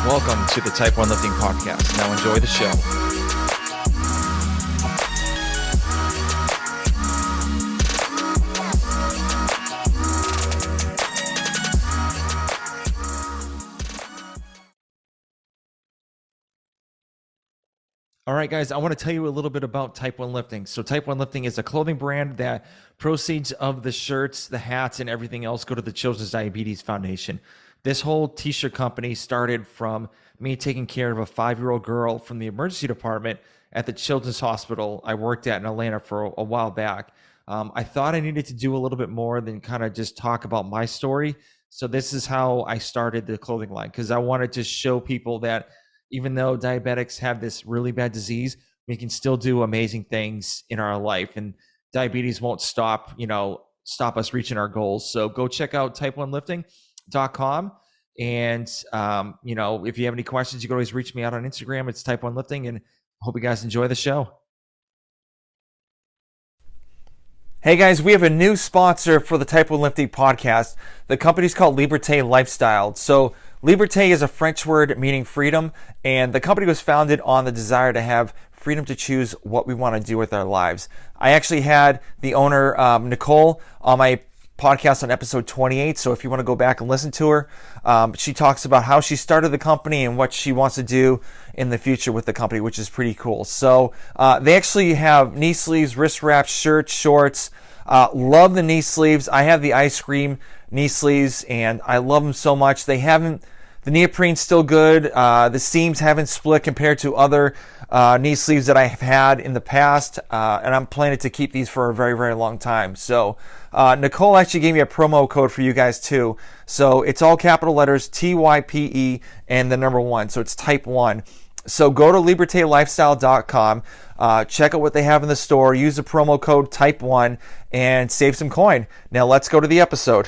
Welcome to the Type 1 Lifting Podcast. Now enjoy the show. All right, guys, I want to tell you a little bit about Type 1 Lifting. So Type 1 Lifting is a clothing brand that proceeds of the shirts, the hats, and everything else go to the Children's Diabetes Foundation. This whole t-shirt company started from me taking care of a 5-year-old girl from the emergency department at the Children's Hospital I worked at in Atlanta for a while back. I thought I needed to do a little bit more than kind of just talk about my story. So this is how I started the clothing line, because I wanted to show people that even though diabetics have this really bad disease, we can still do amazing things in our life, and diabetes won't stop us reaching our goals. So go check out type1lifting.com. And, if you have any questions, you can always reach me out on Instagram. It's Type 1 Lifting, and hope you guys enjoy the show. Hey guys, we have a new sponsor for the Type 1 Lifting podcast. The company's called Liberté Lifestyle. So Liberté is a French word meaning freedom, and the company was founded on the desire to have freedom to choose what we want to do with our lives. I actually had the owner, Nicole, on my podcast on episode 28, so if you want to go back and listen to her, she talks about how she started the company and what she wants to do in the future with the company, which is pretty cool. So they actually have knee sleeves, wrist wraps, shirts, shorts. Love the knee sleeves. I have the ice cream knee sleeves, and I love them so much. The neoprene's still good. The seams haven't split compared to other knee sleeves that I have had in the past, and I'm planning to keep these for a very, very long time. So Nicole actually gave me a promo code for you guys too. So it's all capital letters, TYPE, and the number 1. So it's Type 1. So go to libertelifestyle.com, check out what they have in the store, use the promo code Type 1, and save some coin. Now let's go to the episode.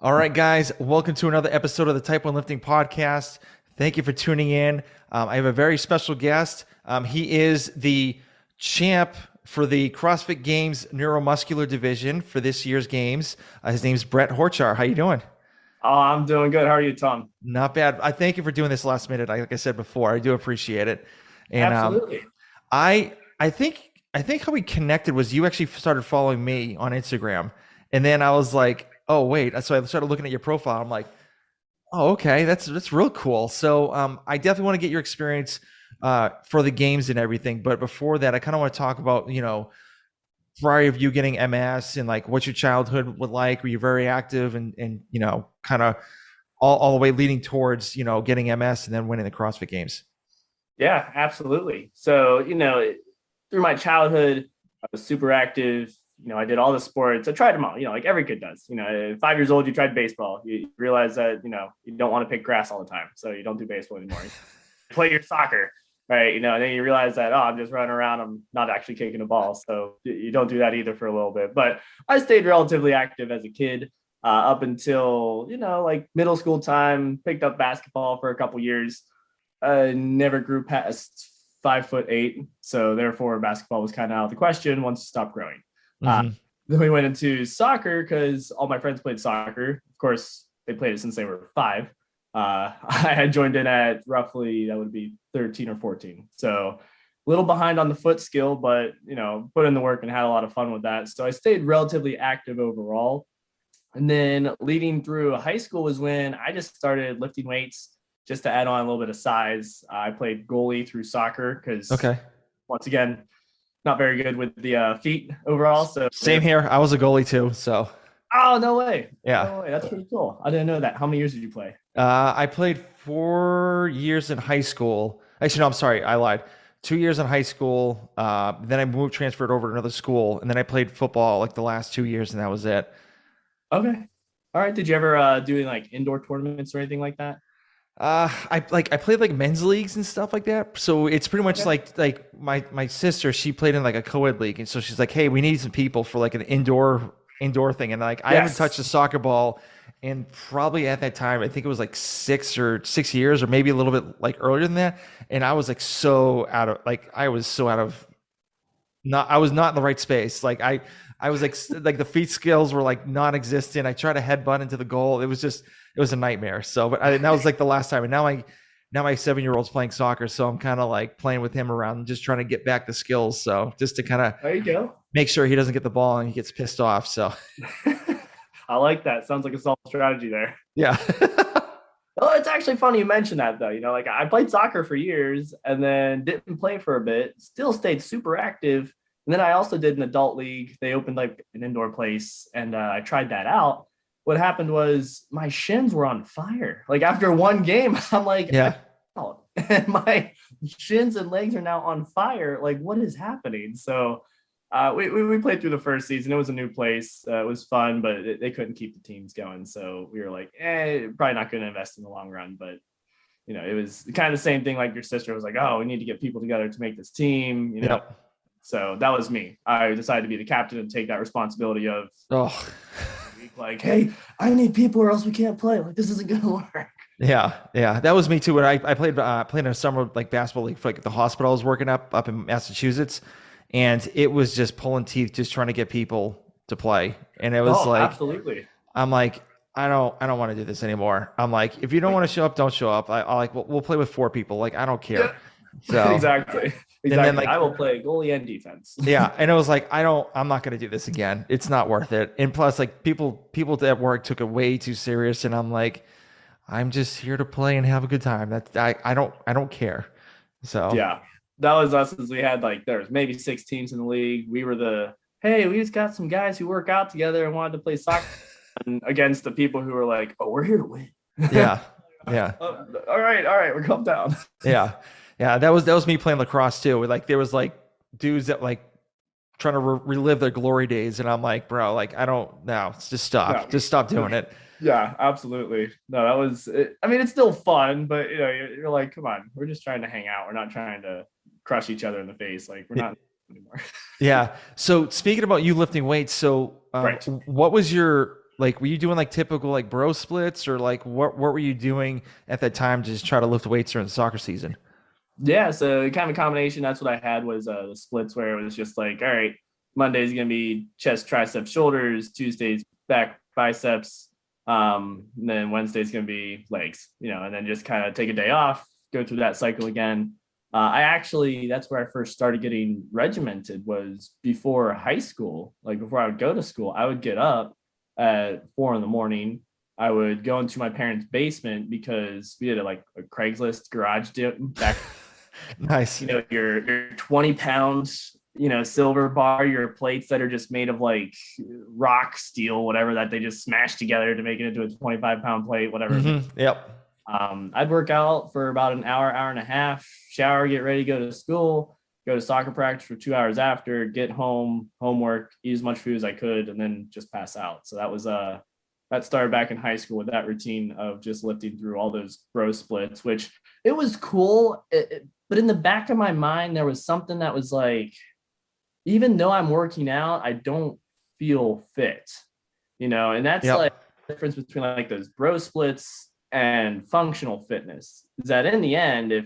All right, guys, welcome to another episode of the Type 1 Lifting Podcast. Thank you for tuning in. I have a very special guest. He is the champ for the CrossFit Games neuromuscular division for this year's games. His name's Brett Horchar. How you doing? Oh, I'm doing good. How are you, Tom? Not bad. I thank you for doing this last minute. Like I said before, I do appreciate it. And absolutely. I think how we connected was you actually started following me on Instagram, and then I was like, oh wait. So I started looking at your profile. I'm like, oh, okay, that's real cool. So I definitely want to get your experience for the games and everything. But before that, I kind of want to talk about, prior of you getting MS and like what your childhood was like. Were you very active and kind of all the way leading towards, getting MS and then winning the CrossFit Games? Yeah, absolutely. So, through my childhood, I was super active. I did all the sports. I tried them all, like every kid does. 5 years old, you tried baseball. You realize that, you don't want to pick grass all the time. So you don't do baseball anymore. You play your soccer, right? And then you realize that, I'm just running around. I'm not actually kicking a ball. So you don't do that either for a little bit. But I stayed relatively active as a kid up until, like middle school time, picked up basketball for a couple years. Never grew past 5'8". So therefore basketball was kind of out of the question once it stopped growing. Then we went into soccer because all my friends played soccer. Of course, they played it since they were 5. I had joined in at roughly, that would be 13 or 14. So a little behind on the foot skill, but, put in the work and had a lot of fun with that. So I stayed relatively active overall. And then leading through high school was when I just started lifting weights just to add on a little bit of size. I played goalie through soccer because, once again, not very good with the feet overall. So same here. I was a goalie too. So. Oh, no way. Yeah. No way. That's pretty cool. I didn't know that. How many years did you play? I played 4 years in high school. Actually, no, I'm sorry. I lied. 2 years in high school. Then I transferred over to another school, and then I played football like the last 2 years, and that was it. Okay. All right. Did you ever do any like indoor tournaments or anything like that? I played like men's leagues and stuff like that. So it's pretty much like my sister, she played in like a co-ed league, and so she's like, hey, we need some people for like an indoor thing. And like I haven't touched a soccer ball in probably at that time, I think it was like 6 years or maybe a little bit like earlier than that. And I was like I was not in the right space. Like I I was like the feet skills were like non-existent. I tried to headbutt into the goal. It was a nightmare. So, that was like the last time. And now my 7-year-old's playing soccer. So I'm kind of like playing with him around, just trying to get back the skills. So just to kind of There you go. make sure he doesn't get the ball and he gets pissed off. So I like that. Sounds like a solid strategy there. yeah. Oh, it's actually funny you mentioned that though. Like I played soccer for years and then didn't play for a bit, still stayed super active. And then I also did an adult league. They opened like an indoor place and I tried that out. What happened was my shins were on fire. Like after one game, I'm like, Yeah. and my shins and legs are now on fire. Like, what is happening? So we played through the first season. It was a new place. It was fun, but they couldn't keep the teams going. So we were like, probably not going to invest in the long run. But, it was kind of the same thing. Like your sister was like, oh, we need to get people together to make this team, Yep. So that was me. I decided to be the captain and take that responsibility of, like, hey, I need people or else we can't play. Like, this isn't going to work. Yeah. That was me too. When I played in a summer like basketball league for like the hospital I was working up in Massachusetts, and it was just pulling teeth, just trying to get people to play. And it was absolutely. I'm like, I don't want to do this anymore. I'm like, if you don't want to show up, don't show up. I like, we'll play with 4 people. Like, I don't care. So exactly. Then, like, I will play goalie and defense. Yeah. And it was like, I'm not going to do this again. It's not worth it. And plus, like, people at work took it way too serious. And I'm like, I'm just here to play and have a good time. I don't care. So yeah, that was us. As we had like, there was maybe 6 teams in the league. We were hey, we just got some guys who work out together and wanted to play soccer against the people who were like, oh, we're here to win. Yeah. All right, we're come down. Yeah. That was me playing lacrosse too. Like, there was like dudes that like trying to relive their glory days, and I'm like, bro, like, I don't. No, just stop. Just stop doing it. Yeah, absolutely. No, that was it. I mean, it's still fun, but you're like, come on, we're just trying to hang out. We're not trying to crush each other in the face. Like, we're not anymore. Yeah. So speaking about you lifting weights, so right. What was your, like, were you doing like typical like bro splits, or like what were you doing at that time to just try to lift weights during the soccer season? Yeah, so kind of a combination. That's what I had was the splits where it was just like, all right, Monday's gonna be chest, triceps, shoulders. Tuesday's back, biceps. And then Wednesday's gonna be legs. And then just kind of take a day off, go through that cycle again. That's where I first started getting regimented, was before high school. Like before I would go to school, I would get up at 4 a.m. I would go into my parents' basement because we did a Craigslist garage gym back. Nice. Your 20 pounds, silver bar, your plates that are just made of like rock, steel, whatever, that they just smash together to make it into a 25-pound plate, whatever. Mm-hmm. Yep. I'd work out for about an hour and a half, shower, get ready, go to school, go to soccer practice for 2 hours after, get home, homework, eat as much food as I could, and then just pass out. So that was that started back in high school with that routine of just lifting through all those bro splits, which it was cool. But in the back of my mind, there was something that was like, even though I'm working out, I don't feel fit, and that's like the difference between like those bro splits and functional fitness, is that in the end, if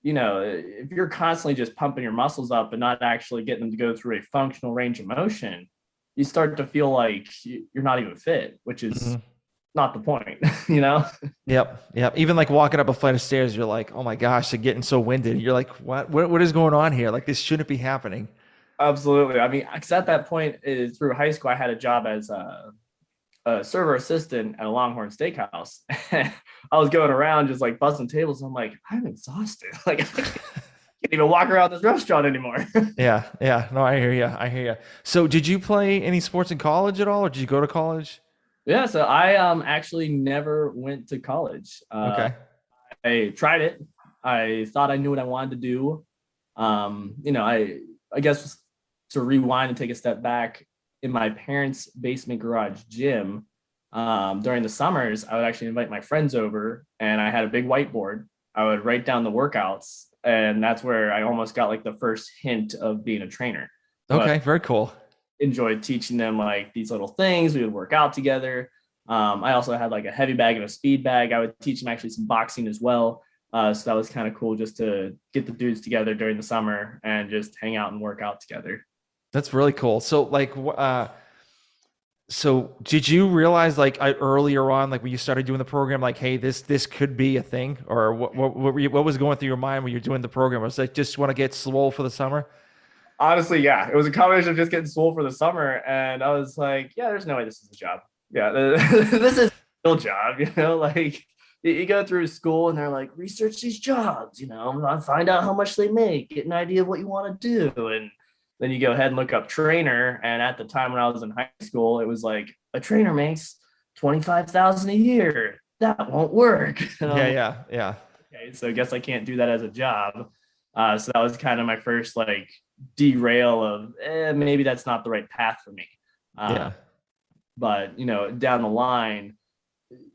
you're constantly just pumping your muscles up and not actually getting them to go through a functional range of motion, you start to feel like you're not even fit, which is not the point, Yep. Even like walking up a flight of stairs, you're like, oh my gosh, they're getting so winded. You're like, what is going on here? Like, this shouldn't be happening. Absolutely. I mean, because at that point through high school, I had a job as a server assistant at a Longhorn Steakhouse. I was going around just like buzzing tables. I'm like, I'm exhausted. Like, I can't even walk around this restaurant anymore. Yeah. No, I hear you. So did you play any sports in college at all, or did you go to college? Yeah. So I actually never went to college. Okay. I tried it. I thought I knew what I wanted to do. I guess to rewind and take a step back, in my parents' basement garage gym, during the summers, I would actually invite my friends over, and I had a big whiteboard. I would write down the workouts, and that's where I almost got like the first hint of being a trainer. Okay, very cool. Enjoyed teaching them like these little things. We would work out together. I also had like a heavy bag and a speed bag. I would teach them actually some boxing as well. So that was kind of cool, just to get the dudes together during the summer and just hang out and work out together. That's really cool. So like, so did you realize like earlier on, like when you started doing the program, like, hey, this could be a thing, or what was going through your mind when you're doing the program? Was like just want to get swole for the summer? Honestly, yeah, it was a combination of just getting school for the summer, and I was like, yeah, there's no way this is a job. Yeah, this is a real job. Like you go through school and they're like, research these jobs, find out how much they make, get an idea of what you want to do, and then you go ahead and look up trainer. And at the time when I was in high school, it was like a trainer makes 25,000 a year. That won't work. Yeah, yeah, yeah, Okay, so I guess I can't do that as a job. So that was kind of my first like derail of maybe that's not the right path for me. Uh, yeah, but down the line,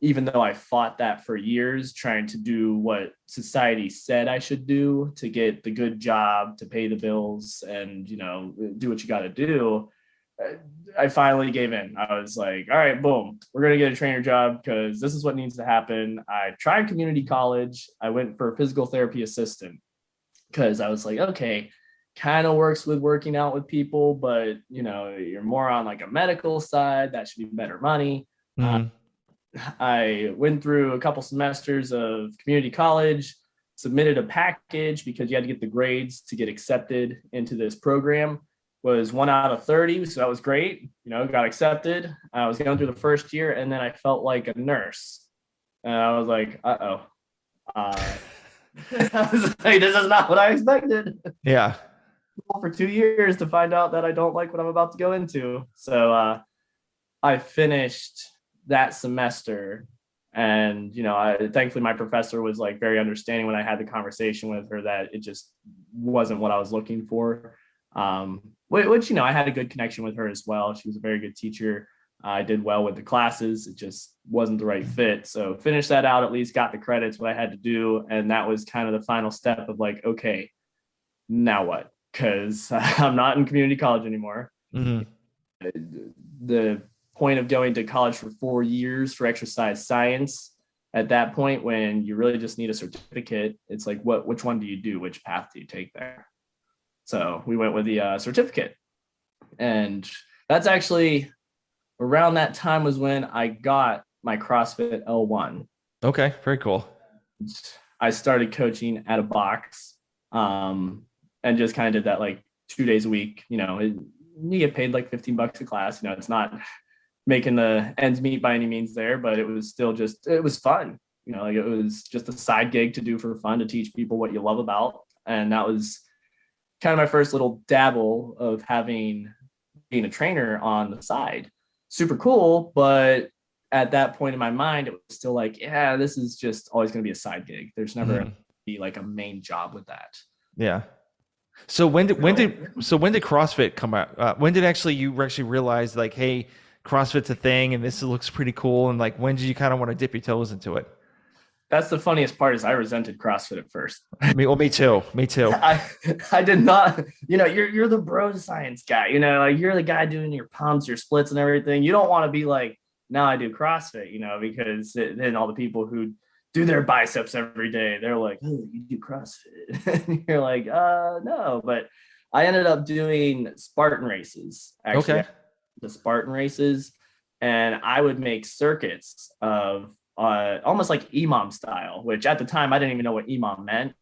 even though I fought that for years, trying to do what society said I should do to get the good job, to pay the bills, and do what you got to do, I finally gave in. I was like, all right, boom, we're going to get a trainer job because this is what needs to happen. I tried community college. I went for a physical therapy assistant because I was like, okay, kind of works with working out with people, but you're more on like a medical side. That should be better money. hmm I went through a couple semesters of community college, submitted a package because you had to get the grades to get accepted into this program. Was 1 out of 30, so that was great. Got accepted. I was going through the first year, and then I felt like a nurse, and I was like, "Uh-oh." I was like, "This is not what I expected." yeah. For 2 years to find out that I don't like what I'm about to go into. So I finished that semester, and thankfully my professor was like very understanding when I had the conversation with her that it just wasn't what I was looking for. Which I had a good connection with her as well. She was a very good teacher. I did well with the classes. It just wasn't the right fit. So finished that out, at least got the credits, what I had to do. And that was kind of the final step of like, okay, now what? Because I'm not in community college anymore. hmm The point of going to college for 4 years for exercise science, at that point when you really just need a certificate, it's like, which one do you do? Which path do you take there? So we went with the certificate. And that's actually around that time was when I got my CrossFit L1. Okay, very cool. I started coaching at a box, and just kind of did that like 2 days a week. You get paid like $15 a class. It's not making the ends meet by any means there, but it was still it was fun. Like it was just a side gig to do for fun, to teach people what you love about. And that was kind of my first little dabble of being a trainer on the side. Super cool, but at that point in my mind, it was still like, yeah, this is just always going to be a side gig. There's never hmm going to be like a main job with that. Yeah. So when did CrossFit come out? When did you actually realize like, hey, CrossFit's a thing and this looks pretty cool? And like, when did you kind of want to dip your toes into it? That's the funniest part is I resented CrossFit at first. Me too. Me too. I did not, you're the bro science guy, like you're the guy doing your pumps, your splits and everything. You don't want to be like, now I do CrossFit, because then all the people who do their biceps every day, they're like, oh, you do CrossFit. And you're like, no. But I ended up doing Spartan races, actually. Okay. The Spartan races. And I would make circuits of almost like EMOM style, which at the time I didn't even know what EMOM meant.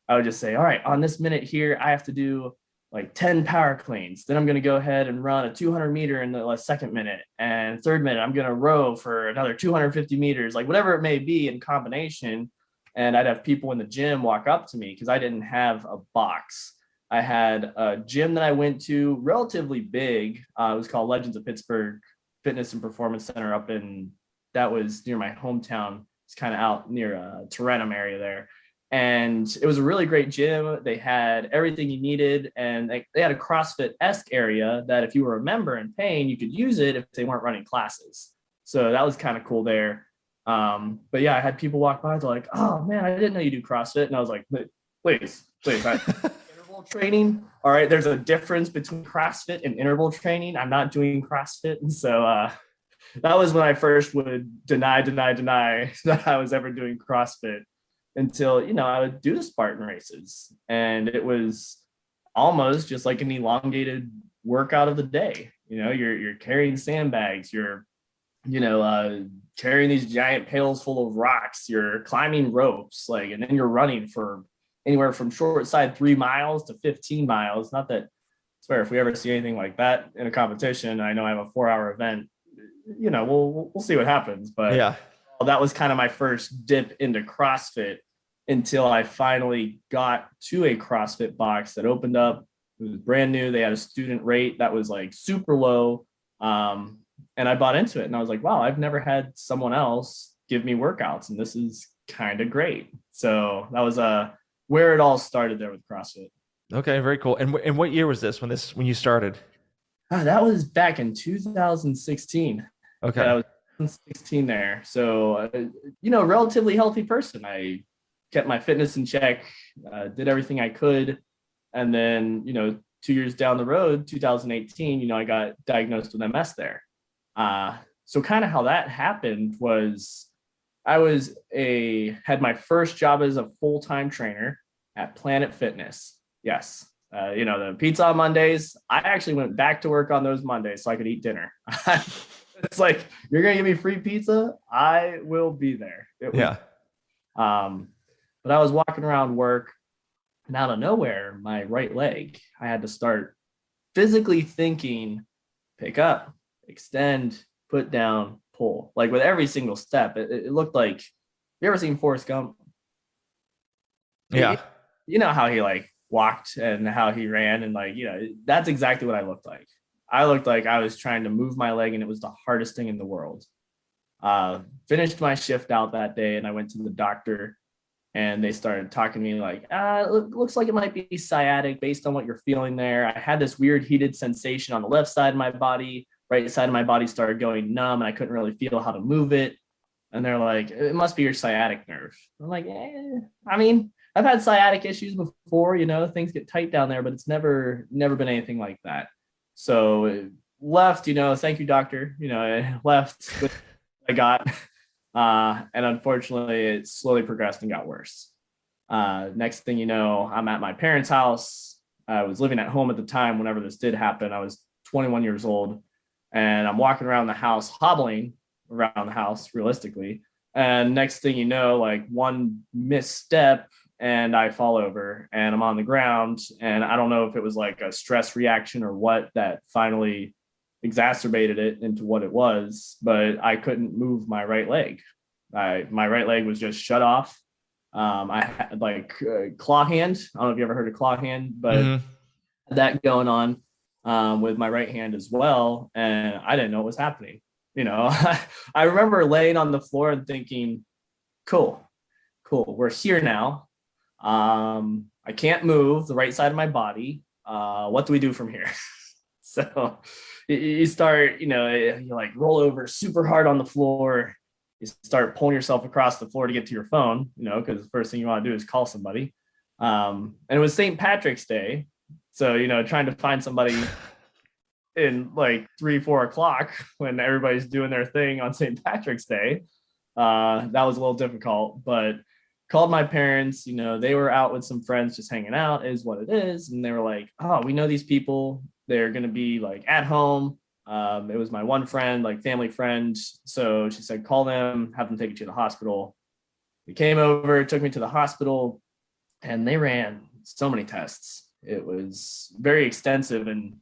I would just say, all right, on this minute here, I have to do like 10 power cleans. Then I'm going to go ahead and run a 200 meter in the second minute. And third minute, I'm going to row for another 250 meters, like whatever it may be in combination. And I'd have people in the gym walk up to me because I didn't have a box. I had a gym that I went to, relatively big. It was called Legends of Pittsburgh Fitness and Performance Center that was near my hometown. It's kind of out near Tarentum area there. And it was a really great gym. They had everything you needed. And they had a CrossFit-esque area that if you were a member and paying, you could use it if they weren't running classes. So that was kind of cool there. But yeah, I had people walk by. They're like, oh man, I didn't know you do CrossFit. And I was like, please. Interval training. All right. There's a difference between CrossFit and interval training. I'm not doing CrossFit. And so, that was when I first would deny that I was ever doing CrossFit until, I would do the Spartan races. And it was almost just like an elongated workout of the day. You're carrying sandbags, you're carrying these giant pails full of rocks, you're climbing ropes, and then you're running for anywhere from short side 3 miles to 15 miles. Not that, I swear, if we ever see anything like that in a competition, I know I have a 4-hour event, we'll see what happens. But Yeah. that was kind of my first dip into CrossFit until I finally got to a CrossFit box that opened up. It was brand new. They had a student rate that was super low. And I bought into it, and I was like, wow, I've never had someone else give me workouts, and this is kind of great. So that was where it all started there with CrossFit. Okay, very cool. And what year was this when you started? That was back in 2016. Okay. Yeah, I was 2016 there. So, relatively healthy person. I kept my fitness in check, did everything I could. And then, 2 years down the road, 2018, I got diagnosed with MS there. So kind of how that happened was I had my first job as a full-time trainer at Planet Fitness. Yes. The pizza on Mondays. I actually went back to work on those Mondays so I could eat dinner. It's like, you're going to give me free pizza? I will be there. Yeah. But I was walking around work, and out of nowhere, my right leg, I had to start physically thinking, pick up, extend, put down, pull. With every single step, it looked like, you ever seen Forrest Gump? Yeah. You know how he walked and how he ran, and that's exactly what I looked like. I looked like I was trying to move my leg, and it was the hardest thing in the world. Finished my shift out that day, and I went to the doctor, and they started talking to me looks like it might be sciatic based on what you're feeling there. I had this weird heated sensation on the left side of my body. Right side of my body started going numb, and I couldn't really feel how to move it. And they're like, it must be your sciatic nerve. I'm like, I mean, I've had sciatic issues before, things get tight down there, but it's never been anything like that. So left, thank you, doctor. I left with what I got. And unfortunately, it slowly progressed and got worse. Next thing you know, I'm at my parents' house. I was living at home at the time whenever this did happen. I was 21 years old, and I'm walking around the house, hobbling around the house, realistically. And next thing you know, one misstep, and I fall over, and I'm on the ground. And I don't know if it was a stress reaction or what that finally exacerbated it into what it was, but I couldn't move my right leg. My right leg was just shut off. I had claw hand. I don't know if you ever heard of claw hand, but that going on with my right hand as well. And I didn't know what was happening. I remember laying on the floor and thinking, cool. We're here now. I can't move the right side of my body. What do we do from here? So you start, you roll over super hard on the floor. You start pulling yourself across the floor to get to your phone, because the first thing you want to do is call somebody. And it was St. Patrick's Day. So, trying to find somebody in 3-4 o'clock when everybody's doing their thing on St. Patrick's Day, that was a little difficult, but called my parents. They were out with some friends just hanging out, is what it is. And they were like, oh, we know these people. They're going to be at home. It was my one friend, family friend. So she said, call them, have them take you to the hospital. They came over, took me to the hospital, and they ran so many tests. It was very extensive. And,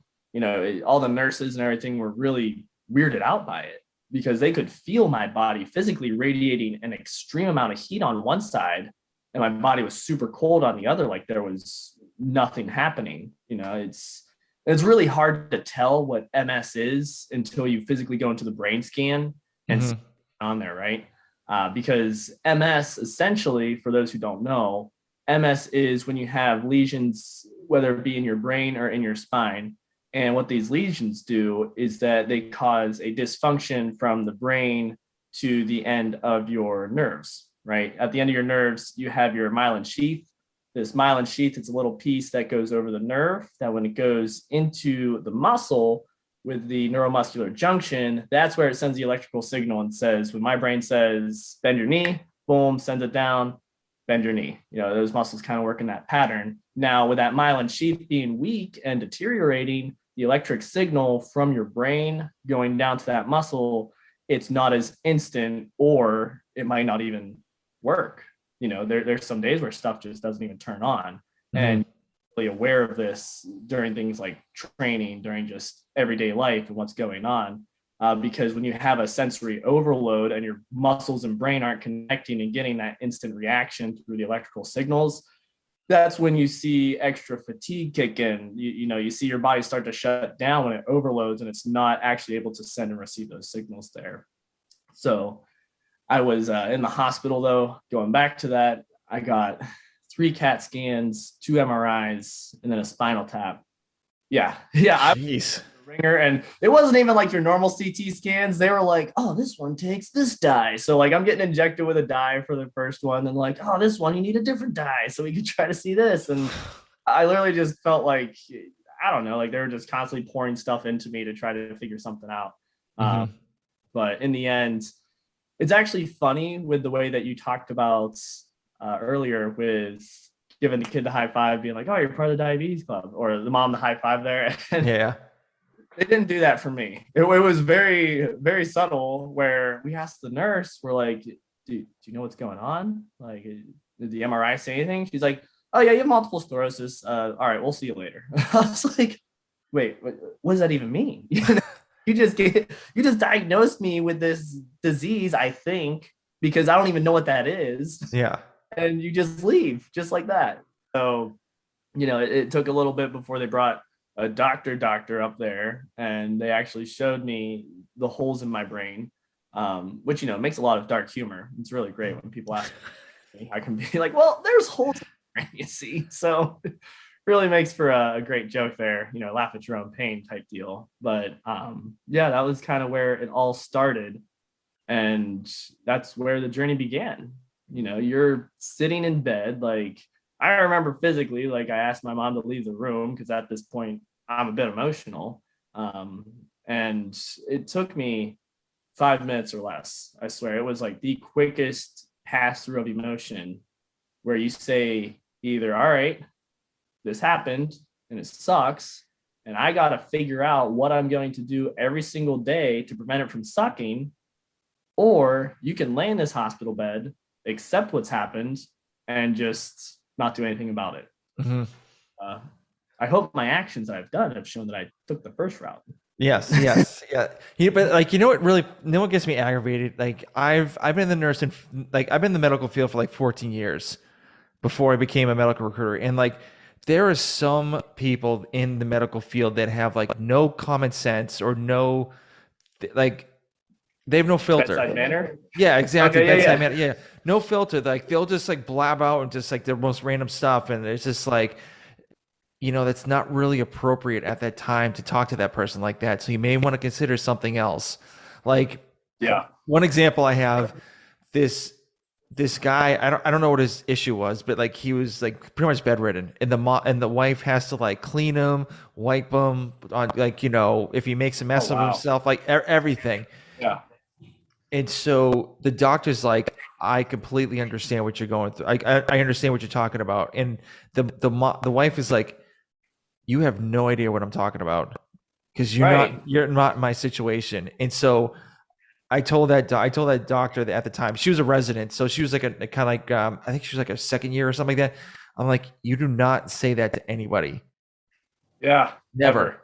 all the nurses and everything were really weirded out by it, because they could feel my body physically radiating an extreme amount of heat on one side, and my body was super cold on the other. There was nothing happening. It's really hard to tell what MS is until you physically go into the brain scan and see on there, right? Because MS, essentially, for those who don't know, MS is when you have lesions, whether it be in your brain or in your spine. And what these lesions do is that they cause a dysfunction from the brain to the end of your nerves, right? At the end of your nerves, you have your myelin sheath. This myelin sheath is a little piece that goes over the nerve, that when it goes into the muscle with the neuromuscular junction, that's where it sends the electrical signal and says, when my brain says, bend your knee, boom, send it down, bend your knee. Those muscles kind of work in that pattern. Now, with that myelin sheath being weak and deteriorating, the electric signal from your brain going down to that muscle, it's not as instant, or it might not even work. There's some days where stuff just doesn't even turn on. Mm-hmm. And really aware of this during things like training, during just everyday life and what's going on. Because when you have a sensory overload and your muscles and brain aren't connecting and getting that instant reaction through the electrical signals, that's when you see extra fatigue kick in. You see your body start to shut down when it overloads and it's not actually able to send and receive those signals there. So I was in the hospital, though. Going back to that, I got 3 CAT scans, 2 MRIs, and then a spinal tap. Yeah. Jeez. Ringer, and it wasn't even like your normal CT scans. They were like, oh, this one takes this dye, so like I'm getting injected with a dye for the first one, and like, oh, this one you need a different dye so we could try to see this. And I literally just felt like, I don't know, like they were just constantly pouring stuff into me to try to figure something out. Mm-hmm. But in the end, it's actually funny with the way that you talked about earlier with giving the kid the high five, being like, oh, you're part of the diabetes club, or the mom the high five there. Yeah. They didn't do that for me. It was very, very subtle, where we asked the nurse, we're like, do you know what's going on? Like, did the MRI say anything? She's like, oh yeah, you have multiple sclerosis. All right, we'll see you later. I was like, wait, what does that even mean? You just diagnosed me with this disease, I think, because I don't even know what that is. Yeah. And you just leave just like that. So, it took a little bit before they brought a doctor up there, and they actually showed me the holes in my brain, which makes a lot of dark humor. It's really great when people ask me. I can be like, well, there's holes in my brain, you see. So really makes for a great joke there, laugh at your own pain type deal. But yeah, that was kind of where it all started, and that's where the journey began. You're sitting in bed, like, I remember physically, like, I asked my mom to leave the room because at this point I'm a bit emotional. And it took me 5 minutes or less. I swear it was like the quickest pass through of emotion, where you say either, all right, this happened and it sucks, and I got to figure out what I'm going to do every single day to prevent it from sucking, or you can lay in this hospital bed, accept what's happened, and just not do anything about it. Mm-hmm. I hope my actions that I've done have shown that I took the first route. Yes, yeah. But like, what gets me aggravated? Like, I've been in the medical field for like 14 years before I became a medical recruiter, and like, there are some people in the medical field that have like no common sense, or no, like, they have no filter. Bedside manner? Yeah, exactly. Okay, Bedside manner. Yeah, no filter. Like, they'll just like blab out and just like the most random stuff, and it's just like, that's not really appropriate at that time to talk to that person like that. So you may want to consider something else. Like, yeah, one example I have, this guy, I don't know what his issue was, but like, he was like pretty much bedridden, and the wife has to like clean him, wipe him on, like, if he makes a mess of himself, like everything. Yeah. And so the doctor's like, I completely understand what you're going through. I understand what you're talking about. And the wife is like, you have no idea what I'm talking about, because you're not in my situation. And so I told that doctor that at the time, she was a resident, so she was like a kind of like, I think she was like a second year or something like that. I'm like, you do not say that to anybody. Yeah. Never.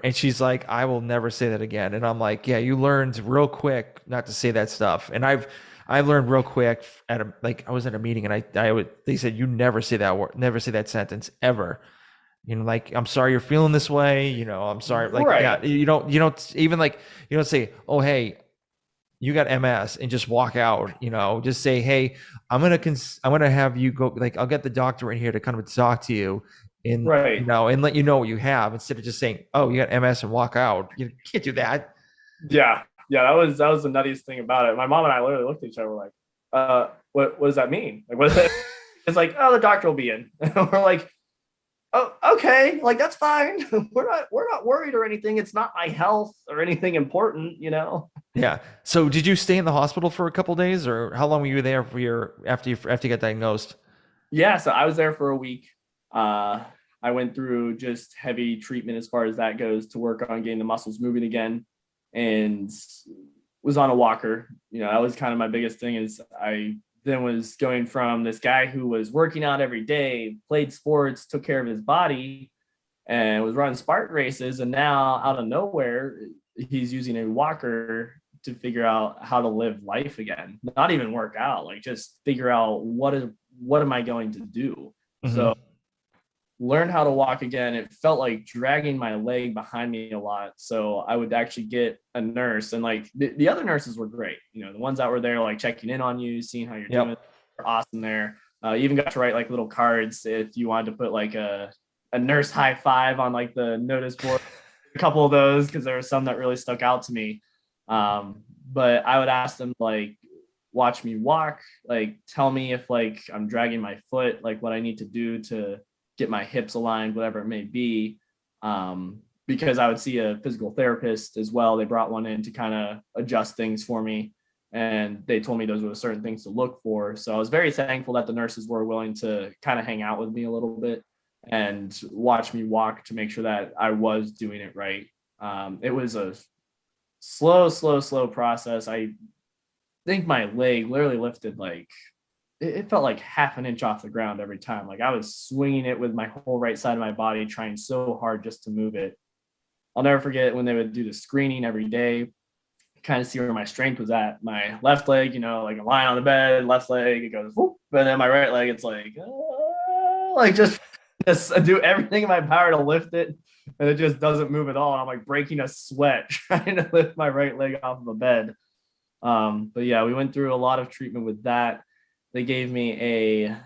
And she's like, I will never say that again. And I'm like, yeah, you learned real quick not to say that stuff. And I learned real quick I was at a meeting, and they said, you never say that word, never say that sentence ever. Like, I'm sorry you're feeling this way. I'm sorry. Like, right. Yeah, you don't even like, you don't say, oh, hey, you got MS, and just walk out. Just say, hey, I'm gonna have you go. Like, I'll get the doctor in here to kind of talk to you, and right. And let you know what you have, instead of just saying, oh, you got MS, and walk out. You can't do that. Yeah, that was the nuttiest thing about it. My mom and I literally looked at each other, like, what does that mean? Like, what is it? It's like, oh, the doctor will be in. We're like, oh, okay, like, that's fine. We're not worried or anything. It's not my health or anything important, Yeah. So did you stay in the hospital for a couple of days, or how long were you there after you got diagnosed? Yeah, so I was there for a week. I went through just heavy treatment as far as that goes to work on getting the muscles moving again, and was on a walker. That was kind of my biggest thing. Is I then was going from this guy who was working out every day, played sports, took care of his body, and was running Spartan races, and now out of nowhere, he's using a walker to figure out how to live life again. Not even work out, like just figure out what am I going to do. Mm-hmm. So learn how to walk again. It felt like dragging my leg behind me a lot. So I would actually get a nurse, and like the other nurses were great. The ones that were there, like checking in on you, seeing how you're doing, were awesome there. You even got to write like little cards if you wanted to put like a nurse high five on like the notice board. A couple of those, because there were some that really stuck out to me. But I would ask them, like, watch me walk, like tell me if like I'm dragging my foot, like what I need to do to get my hips aligned, whatever it may be. Because I would see a physical therapist as well. They brought one in to kind of adjust things for me, and they told me those were certain things to look for. So I was very thankful that the nurses were willing to kind of hang out with me a little bit and watch me walk to make sure that I was doing it right. It was a slow process. I think my leg literally lifted like, it felt like half an inch off the ground every time. Like I was swinging it with my whole right side of my body, trying so hard just to move it. I'll never forget when they would do the screening every day, kind of see where my strength was at. My left leg, like I'm lying on the bed, left leg, it goes whoop, but then my right leg, it's like just do everything in my power to lift it, and it just doesn't move at all. And I'm like breaking a sweat trying to lift my right leg off of a bed. But yeah, we went through a lot of treatment with that. They gave me a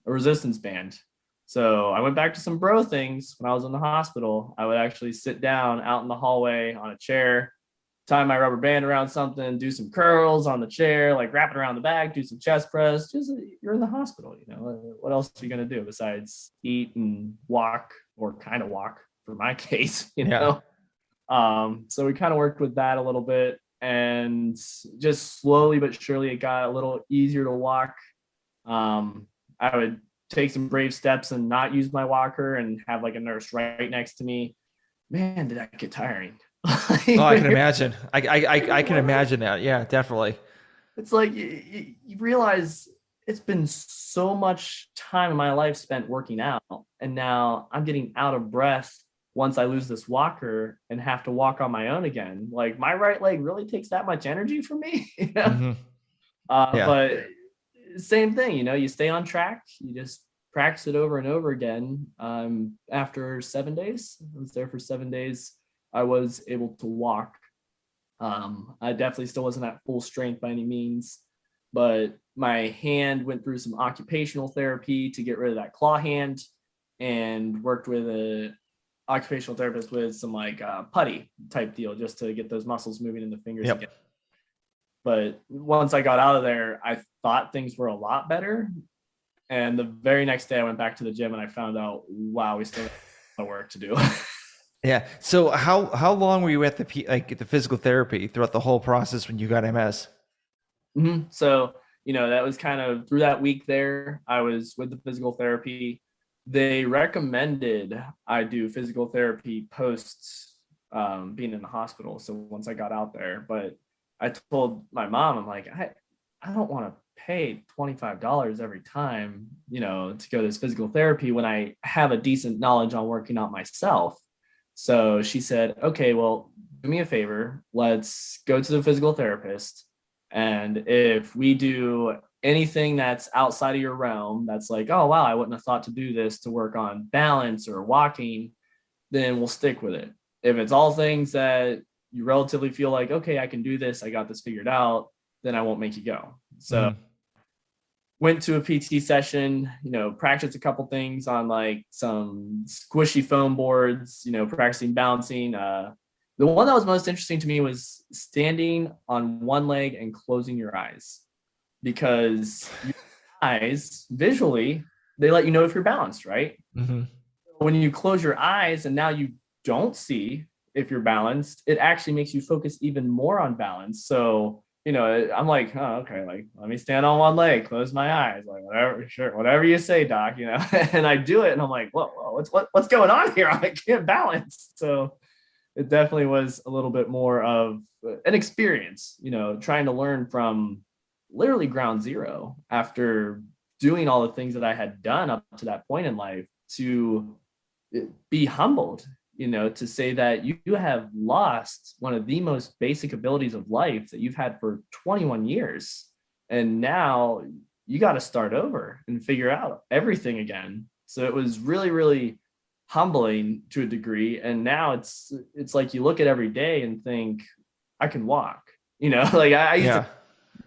resistance band. So I went back to some bro things when I was in the hospital. I would actually sit down out in the hallway on a chair, tie my rubber band around something, do some curls on the chair, like wrap it around the back, do some chest press. Just, you're in the hospital, what else are you going to do besides eat and walk, or kind of walk for my case, So we kind of worked with that a little bit, and just slowly but surely it got a little easier to walk. I would take some brave steps and not use my walker and have like a nurse right next to me. Man, did that get tiring. I can imagine. I can imagine that. Yeah, definitely. It's like you realize it's been so much time in my life spent working out, and now I'm getting out of breath once I lose this walker and have to walk on my own again. Like my right leg really takes that much energy from me. Mm-hmm. But same thing, you stay on track. You just practice it over and over again. After 7 days, I was there for 7 days. I was able to walk. I definitely still wasn't at full strength by any means, but my hand went through some occupational therapy to get rid of that claw hand, and worked with a occupational therapist with some like putty type deal just to get those muscles moving in the fingers again. But once I got out of there, I thought things were a lot better. And the very next day I went back to the gym and I found out, wow, we still have a lot of work to do. Yeah. So how long were you at the physical therapy throughout the whole process when you got MS? Mm-hmm. So, that was kind of through that week there, I was with the physical therapy. They recommended I do physical therapy post being in the hospital. So once I got out there, but I told my mom, I'm like, I don't want to pay $25 every time, to go to this physical therapy when I have a decent knowledge on working out myself. So she said, okay, well, do me a favor. Let's go to the physical therapist. And if we do anything that's outside of your realm, that's like, oh, wow, I wouldn't have thought to do this to work on balance or walking, then we'll stick with it. If it's all things that you relatively feel like, okay, I can do this, I got this figured out, then I won't make you go. So went to a PT session, practiced a couple things on like some squishy foam boards, practicing balancing. The one that was most interesting to me was standing on one leg and closing your eyes, because your eyes visually, they let you know if you're balanced, right? Mm-hmm. When you close your eyes and now you don't see if you're balanced, it actually makes you focus even more on balance. So I'm like, oh, okay, like let me stand on one leg, close my eyes, like whatever, sure, whatever you say, doc, and I do it, and I'm like, whoa, what's going on here? I can't balance. So it definitely was a little bit more of an experience, trying to learn from literally ground zero after doing all the things that I had done up to that point in life, to be humbled, to say that you have lost one of the most basic abilities of life that you've had for 21 years. And now you got to start over and figure out everything again. So it was really, really humbling to a degree. And now it's like you look at every day and think, I can walk, like I used to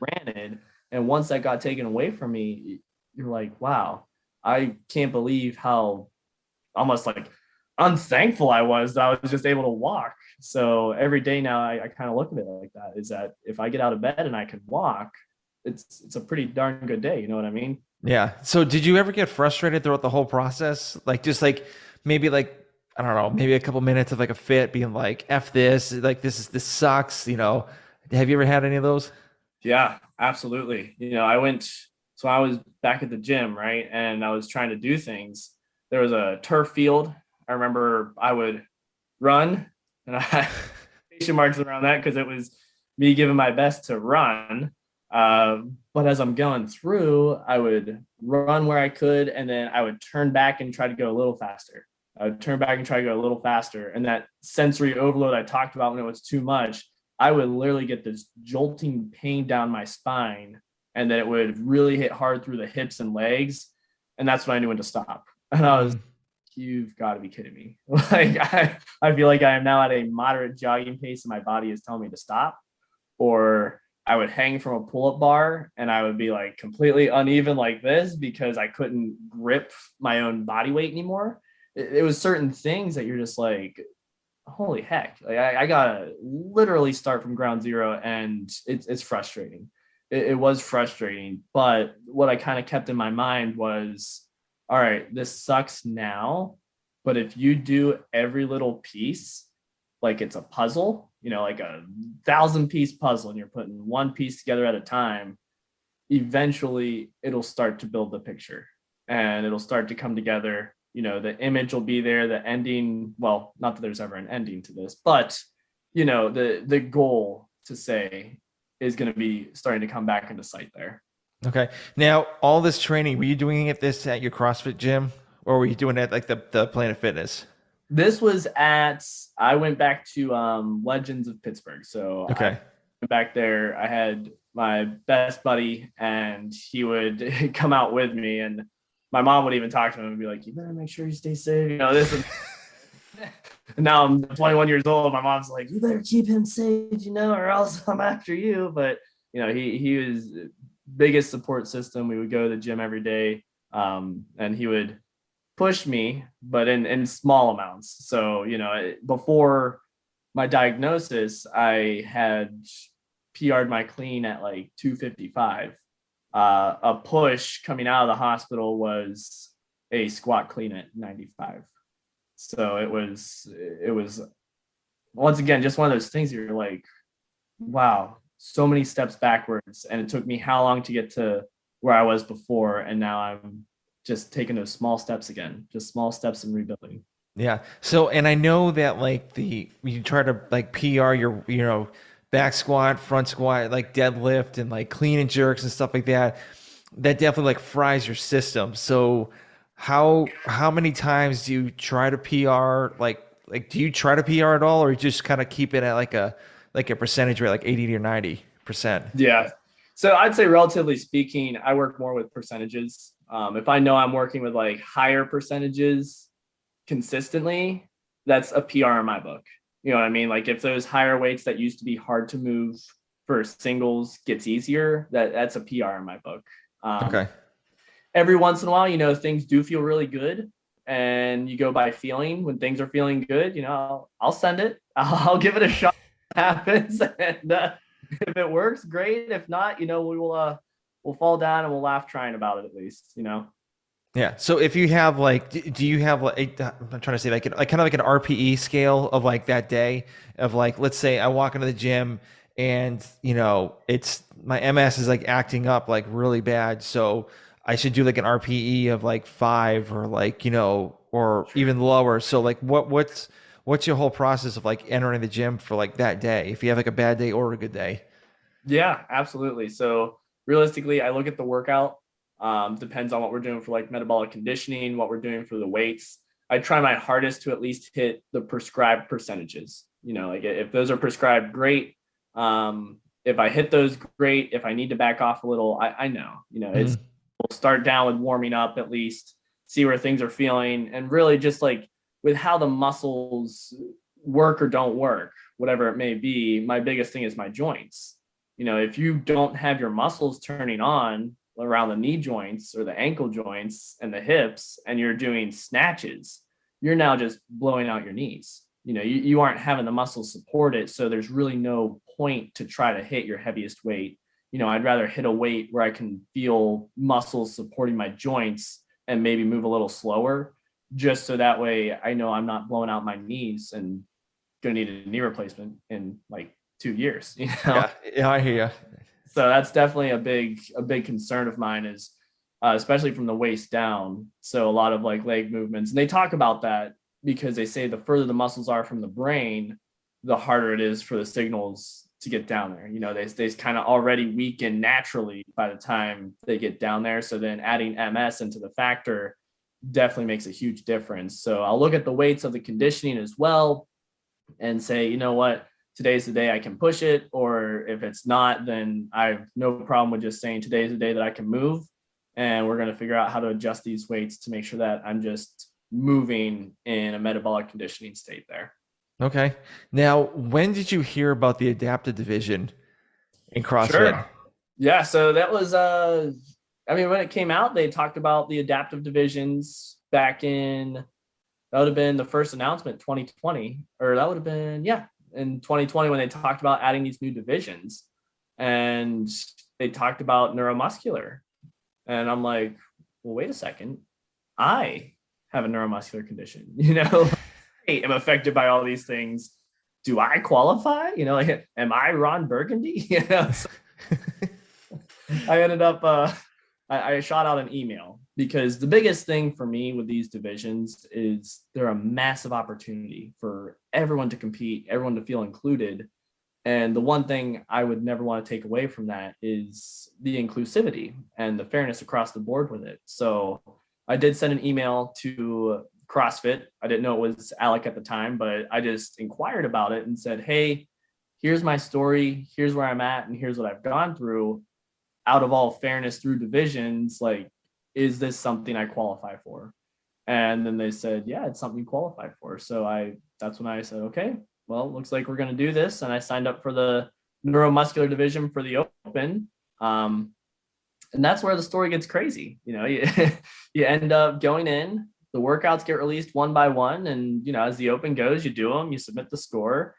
granted. And once that got taken away from me, you're like, wow, I can't believe how almost like unthankful I was that I was just able to walk. So every day now I kind of look at it like that, is that if I get out of bed and I can walk, it's a pretty darn good day. You know what I mean? Yeah. So did you ever get frustrated throughout the whole process? Like just like maybe like I don't know, maybe a couple minutes of like a fit being like F this, like this sucks, Have you ever had any of those? Yeah, absolutely. So I was back at the gym, right? And I was trying to do things. There was a turf field. I remember I would run, and I station marks around that because it was me giving my best to run. But as I'm going through, I would run where I could, and then I would turn back and try to go a little faster. I would turn back and try to go a little faster. And that sensory overload I talked about, when it was too much, I would literally get this jolting pain down my spine, and then it would really hit hard through the hips and legs. And that's when I knew when to stop. And I was, you've got to be kidding me. Like I feel like I am now at a moderate jogging pace and my body is telling me to stop. Or I would hang from a pull-up bar and I would be like completely uneven like this because I couldn't grip my own body weight anymore. It was certain things that you're just like, holy heck, like I gotta literally start from ground zero, and it's frustrating. It was frustrating, but what I kind of kept in my mind was, all right, this sucks now, but if you do every little piece like it's a puzzle, like a 1,000-piece puzzle, and you're putting one piece together at a time, eventually it'll start to build the picture and it'll start to come together. The image will be there, the ending, well, not that there's ever an ending to this, but the goal to say is going to be starting to come back into sight there. Okay. Now, all this training, were you doing this at your CrossFit gym, or were you doing it at like the Planet Fitness? This was I went back to Legends of Pittsburgh. So okay. I went back there. I had my best buddy, and he would come out with me, and my mom would even talk to him and be like, you better make sure you stay safe. This is now I'm 21 years old. My mom's like, you better keep him safe, or else I'm after you. But he was biggest support system. We would go to the gym every day, and he would push me, but in small amounts. So before my diagnosis, I had PR'd my clean at like 255. A push coming out of the hospital was a squat clean at 95. So it was once again just one of those things you're like, wow, so many steps backwards, and it took me how long to get to where I was before, and now I'm just taking those small steps again, just small steps in rebuilding. Yeah. So, and I know that like you try to like PR your back squat, front squat, like deadlift and like clean and jerks and stuff like that. That definitely like fries your system. So how many times do you try to PR? Like do you try to PR at all, or you just kind of keep it at like a percentage rate, like 80 or 90%? Yeah. So I'd say relatively speaking, I work more with percentages. If I know I'm working with like higher percentages consistently, that's a PR in my book. You know what I mean? Like if those higher weights that used to be hard to move for singles gets easier, that's a PR in my book. Okay. Every once in a while, things do feel really good, and you go by feeling. When things are feeling good, I'll send it. I'll give it a shot. Happens, and if it works, great. If not, we will we'll fall down and we'll laugh trying about it at least. Yeah. So if you have like, do you have like, I'm trying to say like kind of like an RPE scale of like that day of like, let's say I walk into the gym and it's my MS is like acting up like really bad. So I should do like an RPE of like 5 or like, or Sure. even lower. So like what's your whole process of like entering the gym for like that day if you have like a bad day or a good day? Yeah, absolutely. So realistically, I look at the workout. Depends on what we're doing for like metabolic conditioning, what we're doing for the weights. I try my hardest to at least hit the prescribed percentages. Like if those are prescribed, great. If I hit those, great. If I need to back off a little, I know. It's Mhm. we'll start down with warming up at least, see where things are feeling, and really just like with how the muscles work or don't work, whatever it may be. My biggest thing is my joints. If you don't have your muscles turning on around the knee joints or the ankle joints and the hips, and you're doing snatches, you're now just blowing out your knees. You aren't having the muscles support it. So there's really no point to try to hit your heaviest weight. I'd rather hit a weight where I can feel muscles supporting my joints and maybe move a little slower, just so that way I know I'm not blowing out my knees and going to need a knee replacement in like 2 years. Yeah, yeah, I hear you. So that's definitely a big concern of mine is especially from the waist down. So a lot of like leg movements, and they talk about that because they say the further the muscles are from the brain, the harder it is for the signals to get down there. They kind of already weaken naturally by the time they get down there. So then adding MS into the factor definitely makes a huge difference. So I'll look at the weights of the conditioning as well and say, you know what, today's the day I can push it. Or if it's not, then I have no problem with just saying today's the day that I can move. And we're going to figure out how to adjust these weights to make sure that I'm just moving in a metabolic conditioning state there. Okay. Now, when did you hear about the adaptive division in CrossFit? Sure. Yeah. So that was, I mean, when it came out, they talked about the adaptive divisions back in, that would have been the first announcement, 2020, or that would have been, yeah, in 2020 when they talked about adding these new divisions. And they talked about neuromuscular. And I'm like, well, wait a second. I have a neuromuscular condition, I am affected by all these things. Do I qualify? Like, am I Ron Burgundy? So I ended up, I shot out an email because the biggest thing for me with these divisions is they're a massive opportunity for everyone to compete, everyone to feel included. And the one thing I would never want to take away from that is the inclusivity and the fairness across the board with it. So I did send an email to CrossFit. I didn't know it was Alec at the time, but I just inquired about it and said, hey, here's my story. Here's where I'm at. And here's what I've gone through. Out of all fairness through divisions, like, is this something I qualify for? And then they said, yeah, it's something you qualify for. So that's when I said, okay, well, looks like we're going to do this. And I signed up for the neuromuscular division for the open. And that's where the story gets crazy. You end up going in, the workouts get released one by one. And, as the open goes, you do them, you submit the score.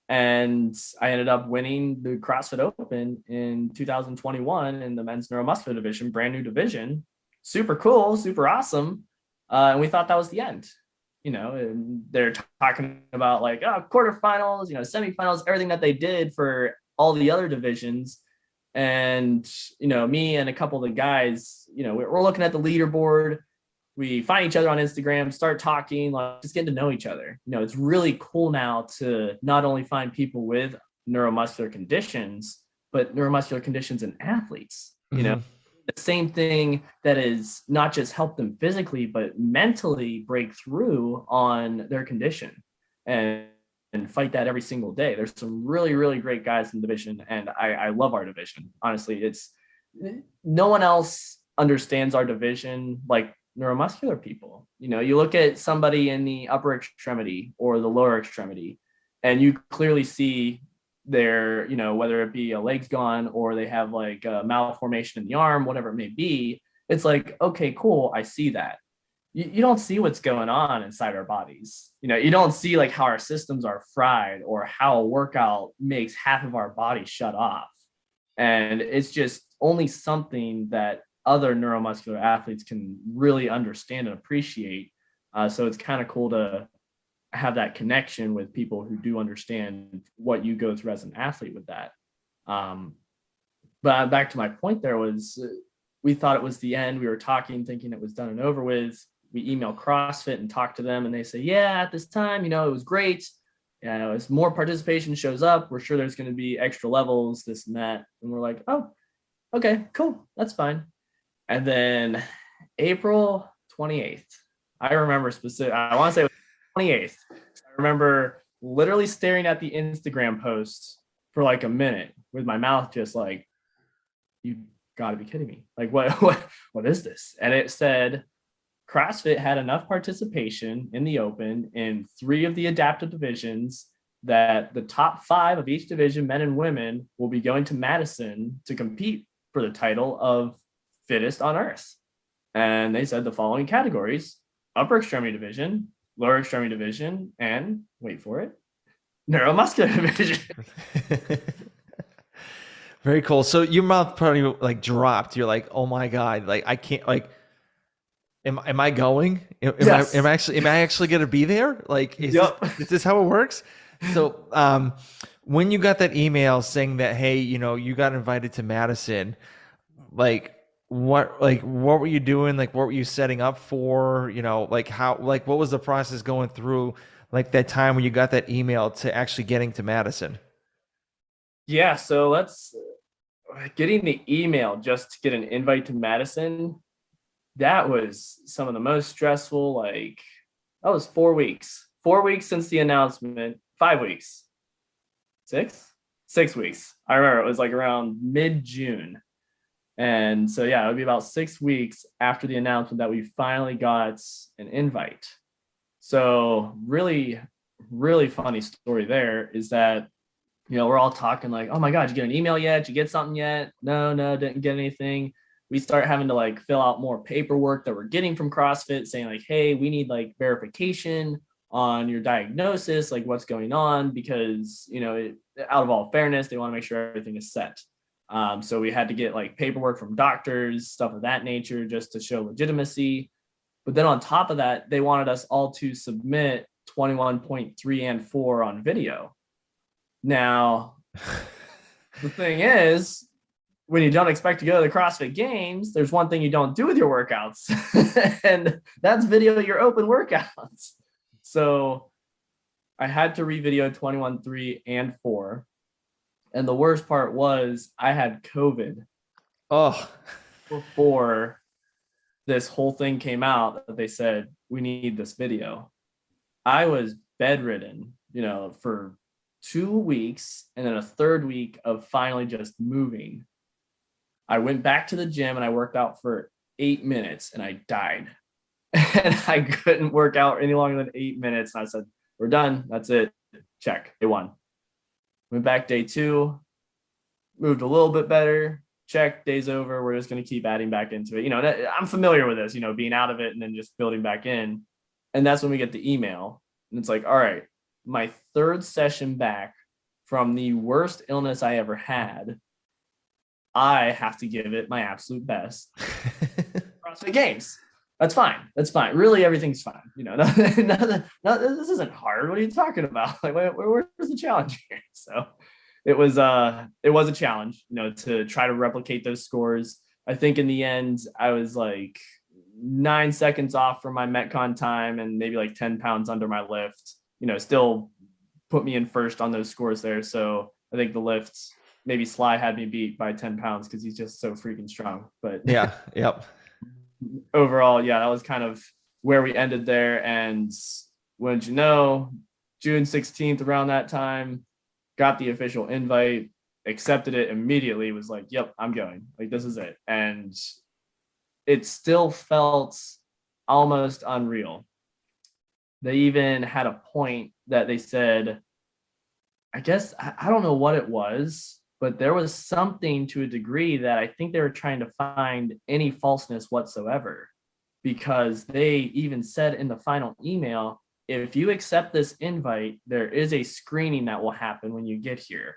And I ended up winning the CrossFit Open in 2021 in the men's neuromuscular division, brand new division. Super cool, super awesome. And we thought that was the end. And they're talking about like, quarterfinals, semifinals, everything that they did for all the other divisions. And, me and a couple of the guys, we're looking at the leaderboard. We find each other on Instagram, start talking, like just getting to know each other. It's really cool now to not only find people with neuromuscular conditions, but neuromuscular conditions in athletes. Hmm. The same thing that is not just help them physically, but mentally break through on their condition and fight that every single day. There's some really, really great guys in the division, and I love our division. Honestly, it's no one else understands our division like neuromuscular people. You look at somebody in the upper extremity or the lower extremity, and you clearly see their, whether it be a leg's gone or they have like a malformation in the arm, whatever it may be. It's like, okay, cool, I see that. You don't see what's going on inside our bodies. You don't see like how our systems are fried or how a workout makes half of our body shut off. And it's just only something that other neuromuscular athletes can really understand and appreciate. So it's kind of cool to have that connection with people who do understand what you go through as an athlete with that. But back to my point, there was we thought it was the end. We were talking, thinking it was done and over with. We emailed CrossFit and talked to them, and they say, yeah, at this time, it was great. As more participation shows up, we're sure there's going to be extra levels, this and that. And we're like, oh, okay, cool, that's fine. And then April 28th, I remember specific. I want to say it was 28th. I remember literally staring at the Instagram post for like a minute with my mouth just like, you got to be kidding me. Like, what is this? And it said CrossFit had enough participation in the open in 3 of the adaptive divisions that the top 5 of each division, men and women, will be going to Madison to compete for the title of fittest on earth. And they said the following categories: upper extremity division, lower extremity division, and wait for it, neuromuscular division. Very cool. So your mouth probably like dropped. You're like, oh my God, like I can't like am I going? Yes. Am I actually gonna be there? Like Yep. is this how it works? So when you got that email saying that, hey, you got invited to Madison, what were you doing? Like what were you setting up for? What was the process going through like that time when you got that email to actually getting to Madison? Yeah, so let's getting the email just to get an invite to Madison. That was some of the most stressful. Like, that was 4 weeks. 4 weeks since the announcement. 5 weeks. 6 weeks. I remember it was like around mid-June. And so, yeah, it would be about 6 weeks after the announcement that we finally got an invite. So really, really funny story there is that, we're all talking like, oh my God, did you get an email yet? Did you get something yet? No, didn't get anything. We start having to like fill out more paperwork that we're getting from CrossFit saying like, hey, we need like verification on your diagnosis, like what's going on, because, out of all fairness, they want to make sure everything is set. So we had to get like paperwork from doctors, stuff of that nature, just to show legitimacy. But then on top of that, they wanted us all to submit 21.3 and 4 on video. Now, the thing is, when you don't expect to go to the CrossFit Games, there's one thing you don't do with your workouts, and that's video your open workouts. So I had to re-video 21.3 and 4. And the worst part was I had COVID before this whole thing came out that they said, we need this video. I was bedridden, for 2 weeks, and then a third week of finally just moving. I went back to the gym and I worked out for 8 minutes and I died. And I couldn't work out any longer than 8 minutes. And I said, we're done. That's it. Check. Day 1. Went back day 2, moved a little bit better. Check. Day's over. We're just going to keep adding back into it. I'm familiar with this, being out of it and then just building back in. And that's when we get the email. And it's like, all right, my 3rd session back from the worst illness I ever had. I have to give it my absolute best. CrossFit Games. That's fine. Really, everything's fine. This isn't hard. What are you talking about? Like, where's the challenge here? So it was a challenge, to try to replicate those scores. I think in the end, I was like 9 seconds off from my Metcon time and maybe like 10 pounds under my lift, still put me in first on those scores there. So I think the lifts, maybe Sly had me beat by 10 pounds because he's just so freaking strong. But yeah, yep. Overall, yeah, that was kind of where we ended there. And when June 16th, around that time, got the official invite, accepted it immediately, was like, yep, I'm going. Like, this is it. And it still felt almost unreal. They even had a point that they said, I guess, I don't know what it was, but there was something to a degree that I think they were trying to find any falseness whatsoever, because they even said in the final email, if you accept this invite, there is a screening that will happen when you get here.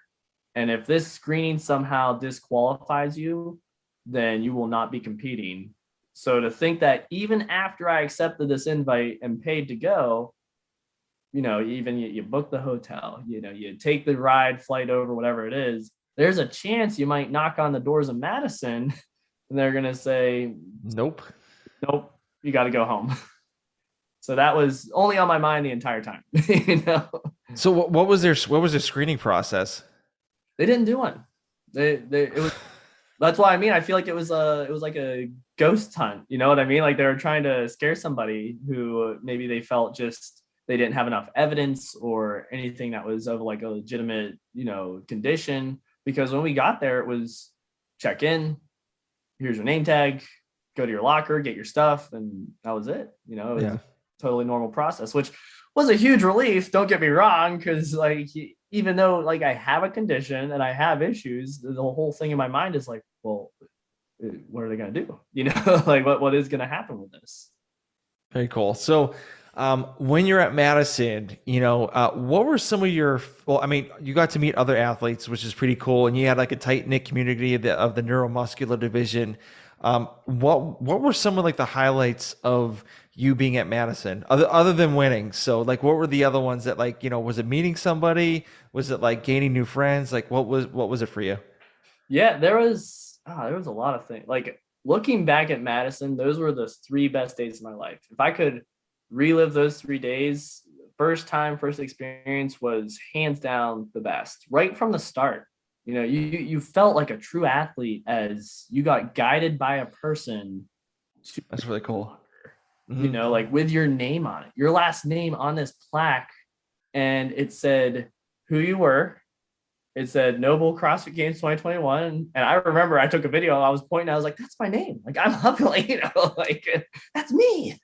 And if this screening somehow disqualifies you, then you will not be competing. So to think that even after I accepted this invite and paid to go, even you book the hotel, you take the ride, flight over, whatever it is, there's a chance you might knock on the doors of Madison and they're going to say, Nope. nope, you got to go home. So that was only on my mind the entire time. You know, So what was their screening process? they didn't do one. It was, that's why I mean, I feel like it was like a ghost hunt. You know what I mean? Like they were trying to scare somebody who maybe they felt just they didn't have enough evidence or anything that was of like a legitimate, you know, condition. Because when we got there, it was check in, here's your name tag, go to your locker, get your stuff, and that was it. You know, it was Yeah. a totally normal process, which was a huge relief. Don't get me wrong, because like even though like I have a condition and I have issues, the whole thing in my mind is like, well, what are they gonna do? You know, like what is gonna happen with this? Very cool. So, when you're at Madison, what were some of your, well, I mean, you got to meet other athletes, which is pretty cool. And you had like a tight knit community of the neuromuscular division. What were some of like the highlights of you being at Madison other than winning? So like, what were the other ones that like, was it meeting somebody? Was it like gaining new friends? Like what was it for you? Yeah, there was a lot of things. Like looking back at Madison, those were the three best days of my life. If I could relive those 3 days, first experience was hands down the best. Right from the start. You know, you felt like a true athlete as you got guided by a person to, That's really cool. you Hmm. know, like with your name on it, your last name on this plaque, and it said who you were. It said Noble CrossFit Games 2021. And I remember I took a video, I was pointing, I was like, that's my name. Like I'm up, like, you know, like that's me.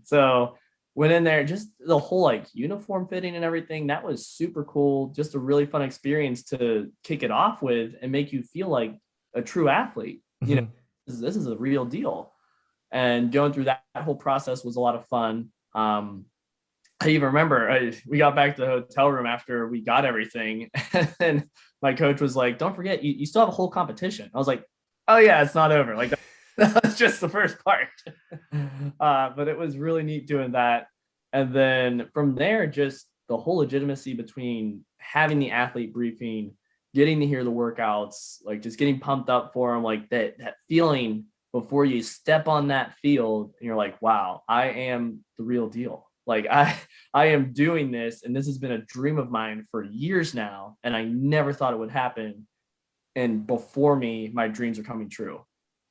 So went in there, just the whole like uniform fitting and everything. That was super cool. Just a really fun experience to kick it off with and make you feel like a true athlete. You know, Hmm. this is a real deal. And going through that whole process was a lot of fun. I even remember we got back to the hotel room after we got everything, and my coach was like, "Don't forget, you still have a whole competition." I was like, "Oh yeah, it's not over. Like that's just the first part." But it was really neat doing that, and then from there, just the whole legitimacy between having the athlete briefing, getting to hear the workouts, like just getting pumped up for them, like that feeling before you step on that field, and you're like, "Wow, I am the real deal." Like I am doing this, and this has been a dream of mine for years now, and I never thought it would happen. And before me, my dreams are coming true.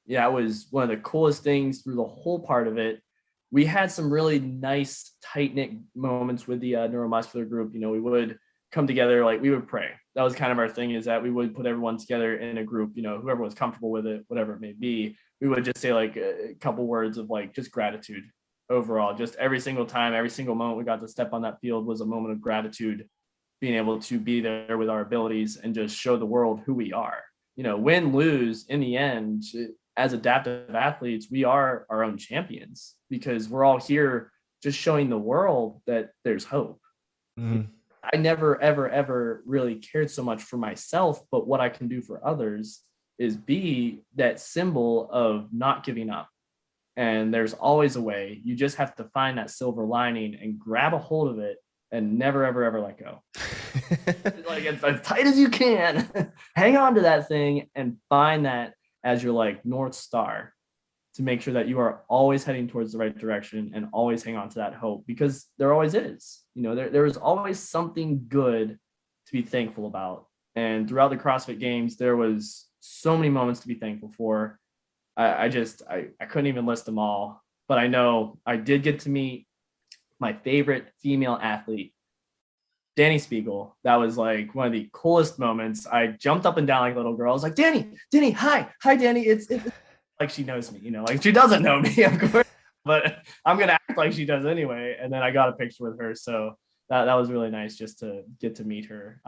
Yeah, it was one of the coolest things through the whole part of it. We had some really nice, tight knit moments with the neuromuscular group. You know, we would come together, like we would pray. That was kind of our thing, is that we would put everyone together in a group, you know, whoever was comfortable with it, whatever it may be. We would just say like a couple words of like just gratitude overall. Just every single time, every single moment we got to step on that field was a moment of gratitude, being able to be there with our abilities and just show the world who we are. You know, win, lose, in the end, as adaptive athletes, we are our own champions because we're all here just showing the world that there's hope. Hmm. I never, ever, ever really cared so much for myself, but what I can do for others is be that symbol of not giving up. And there's always a way. You just have to find that silver lining and grab a hold of it and never, ever, ever let go. Like it's as tight as you can. Hang on to that thing and find that as your like North Star to make sure that you are always heading towards the right direction and always hang on to that hope, because there always is. You know, there is always something good to be thankful about. And throughout the CrossFit Games, there was so many moments to be thankful for. I couldn't even list them all, but I know I did get to meet my favorite female athlete, Danny Spiegel. That was like one of the coolest moments. I jumped up and down like a little girl. I was like, Danny, hi, Danny. It's like she knows me, you know, like she doesn't know me, of course, but I'm gonna act like she does anyway. And then I got a picture with her, so that was really nice just to get to meet her.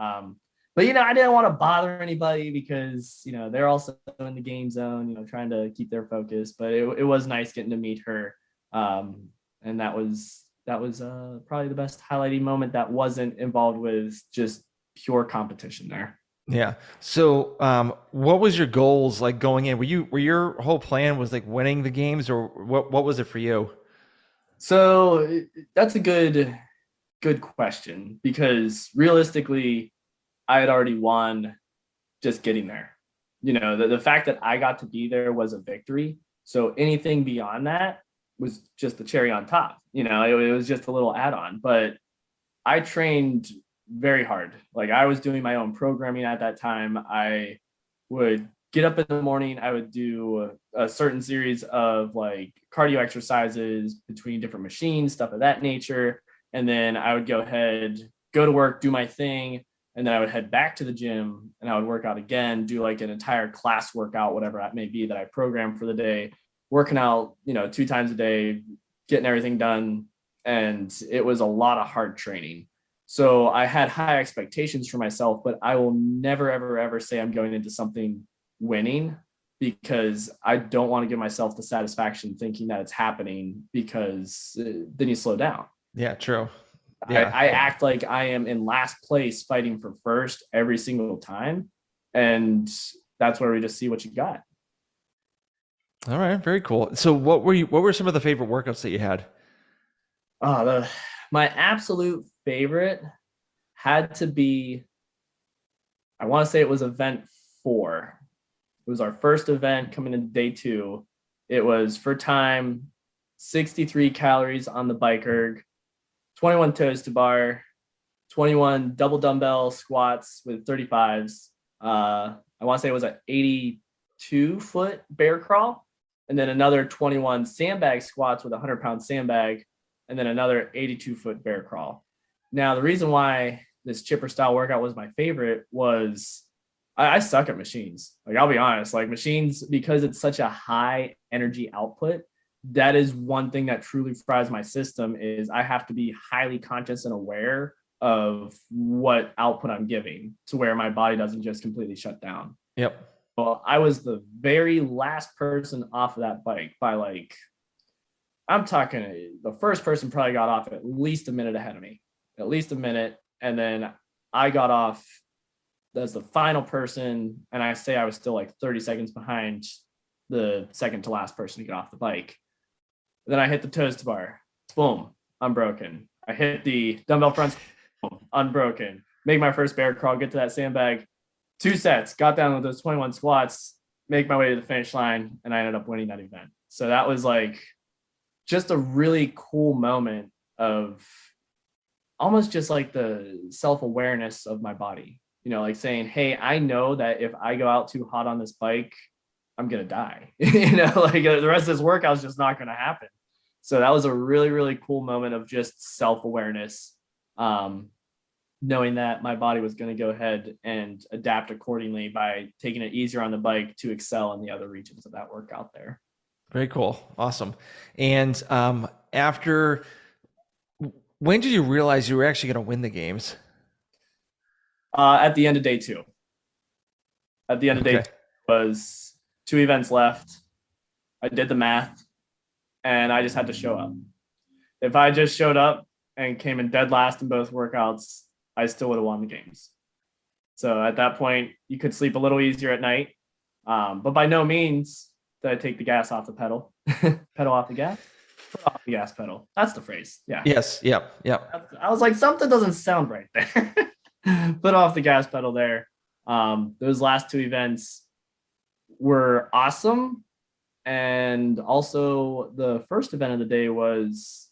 But you know, I didn't want to bother anybody because you know they're also in the game zone, you know, trying to keep their focus. But it was nice getting to meet her, and that was probably the best highlighting moment that wasn't involved with just pure competition there. Yeah. So, what was your goals like going in? Were your whole plan was like winning the games, or what was it for you? So that's a good question, because realistically, I had already won just getting there. The fact that I got to be there was a victory. So anything beyond that was just the cherry on top. It was just a little add-on. But I trained very hard. Like, I was doing my own programming at that time. I would get up in the morning. I would do a certain series of like cardio exercises between different machines, stuff of that nature. And then I would go ahead, go to work, do my thing. And then I would head back to the gym and I would work out again, do like an entire class workout, whatever that may be that I programmed for the day, working out, 2 times a day, getting everything done. And it was a lot of hard training. So I had high expectations for myself, but I will never, ever, ever say I'm going into something winning, because I don't want to give myself the satisfaction thinking that it's happening, because then you slow down. Yeah, true. Yeah. I act like I am in last place fighting for first every single time. And that's where we just see what you got. All right. Very cool. So what were some of the favorite workouts that you had? My absolute favorite had to be, I want to say it was event 4. It was our first event coming into day 2. It was for time, 63 calories on the bike erg, 21 toes to bar, 21 double dumbbell squats with 35s. I want to say it was an 82-foot bear crawl, and then another 21 sandbag squats with a 100-pound sandbag, and then another 82-foot bear crawl. Now, the reason why this chipper style workout was my favorite was I suck at machines. Like, I'll be honest, like machines, because it's such a high energy output, that is one thing that truly fries my system. Is I have to be highly conscious and aware of what output I'm giving, to where my body doesn't just completely shut down. Yep. Well, I was the very last person off of that bike by, like, I'm talking, the first person probably got off at least a minute ahead of me, at least a minute. And then I got off as the final person. And I say I was still like 30 seconds behind the second to last person to get off the bike. Then I hit the toes to bar. Boom, unbroken. I hit the dumbbell front, boom, unbroken. Make my first bear crawl, get to that sandbag. 2 sets, got down with those 21 squats, make my way to the finish line, and I ended up winning that event. So that was like just a really cool moment of almost just like the self-awareness of my body, like saying, hey, I know that if I go out too hot on this bike, I'm going to die, like the rest of this workout is just not going to happen. So that was a really, really cool moment of just self-awareness, knowing that my body was going to go ahead and adapt accordingly by taking it easier on the bike to excel in the other regions of that workout there. Very cool. Awesome. And when did you realize you were actually going to win the games? At the end of day 2. At the end of day 2 was 2 events left. I did the math, and I just had to show up. If I just showed up and came in dead last in both workouts, I still would have won the games. So at that point, you could sleep a little easier at night. But by no means did I take the gas off the pedal. Pedal off the gas? Foot off the gas pedal. That's the phrase. Yeah. Yes. Yep. I was like, something doesn't sound right there. Foot off the gas pedal there. Those last 2 events were awesome. And also the first event of the day was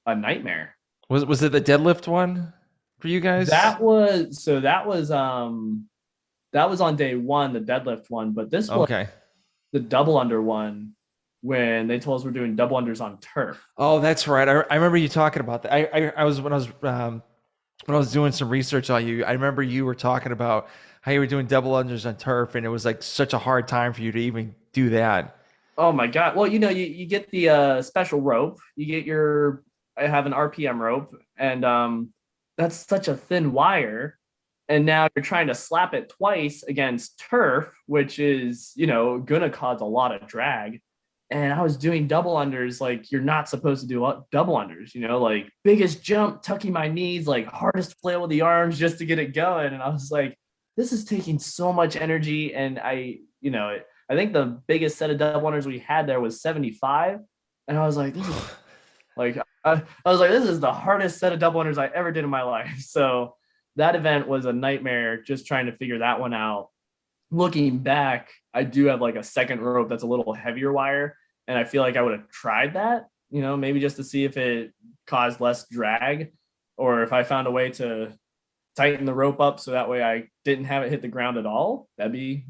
a nightmare. Was it the deadlift one for you guys? That was on day 1, the deadlift one, but this was the double under one, when they told us we're doing double unders on turf. Oh, that's right. I remember you talking about that. I was when I was doing some research on you, I remember you were talking about how you were doing double unders on turf, and it was like such a hard time for you to even do that. Oh my God. Well, you get the special rope. I have an RPM rope, and that's such a thin wire. And now you're trying to slap it twice against turf, which is, gonna cause a lot of drag. And I was doing double unders like you're not supposed to do double unders, like biggest jump, tucking my knees, like hardest flail with the arms just to get it going. And I was like, this is taking so much energy. And I think the biggest set of double unders we had there was 75. And I was like, this is like, I was like, this is the hardest set of double unders I ever did in my life. So that event was a nightmare, just trying to figure that one out. looking back, I do have like a second rope that's a little heavier wire, and I feel like I would have tried that, maybe just to see if it caused less drag, or if I found a way to tighten the rope up so that way I didn't have it hit the ground at all. That'd be,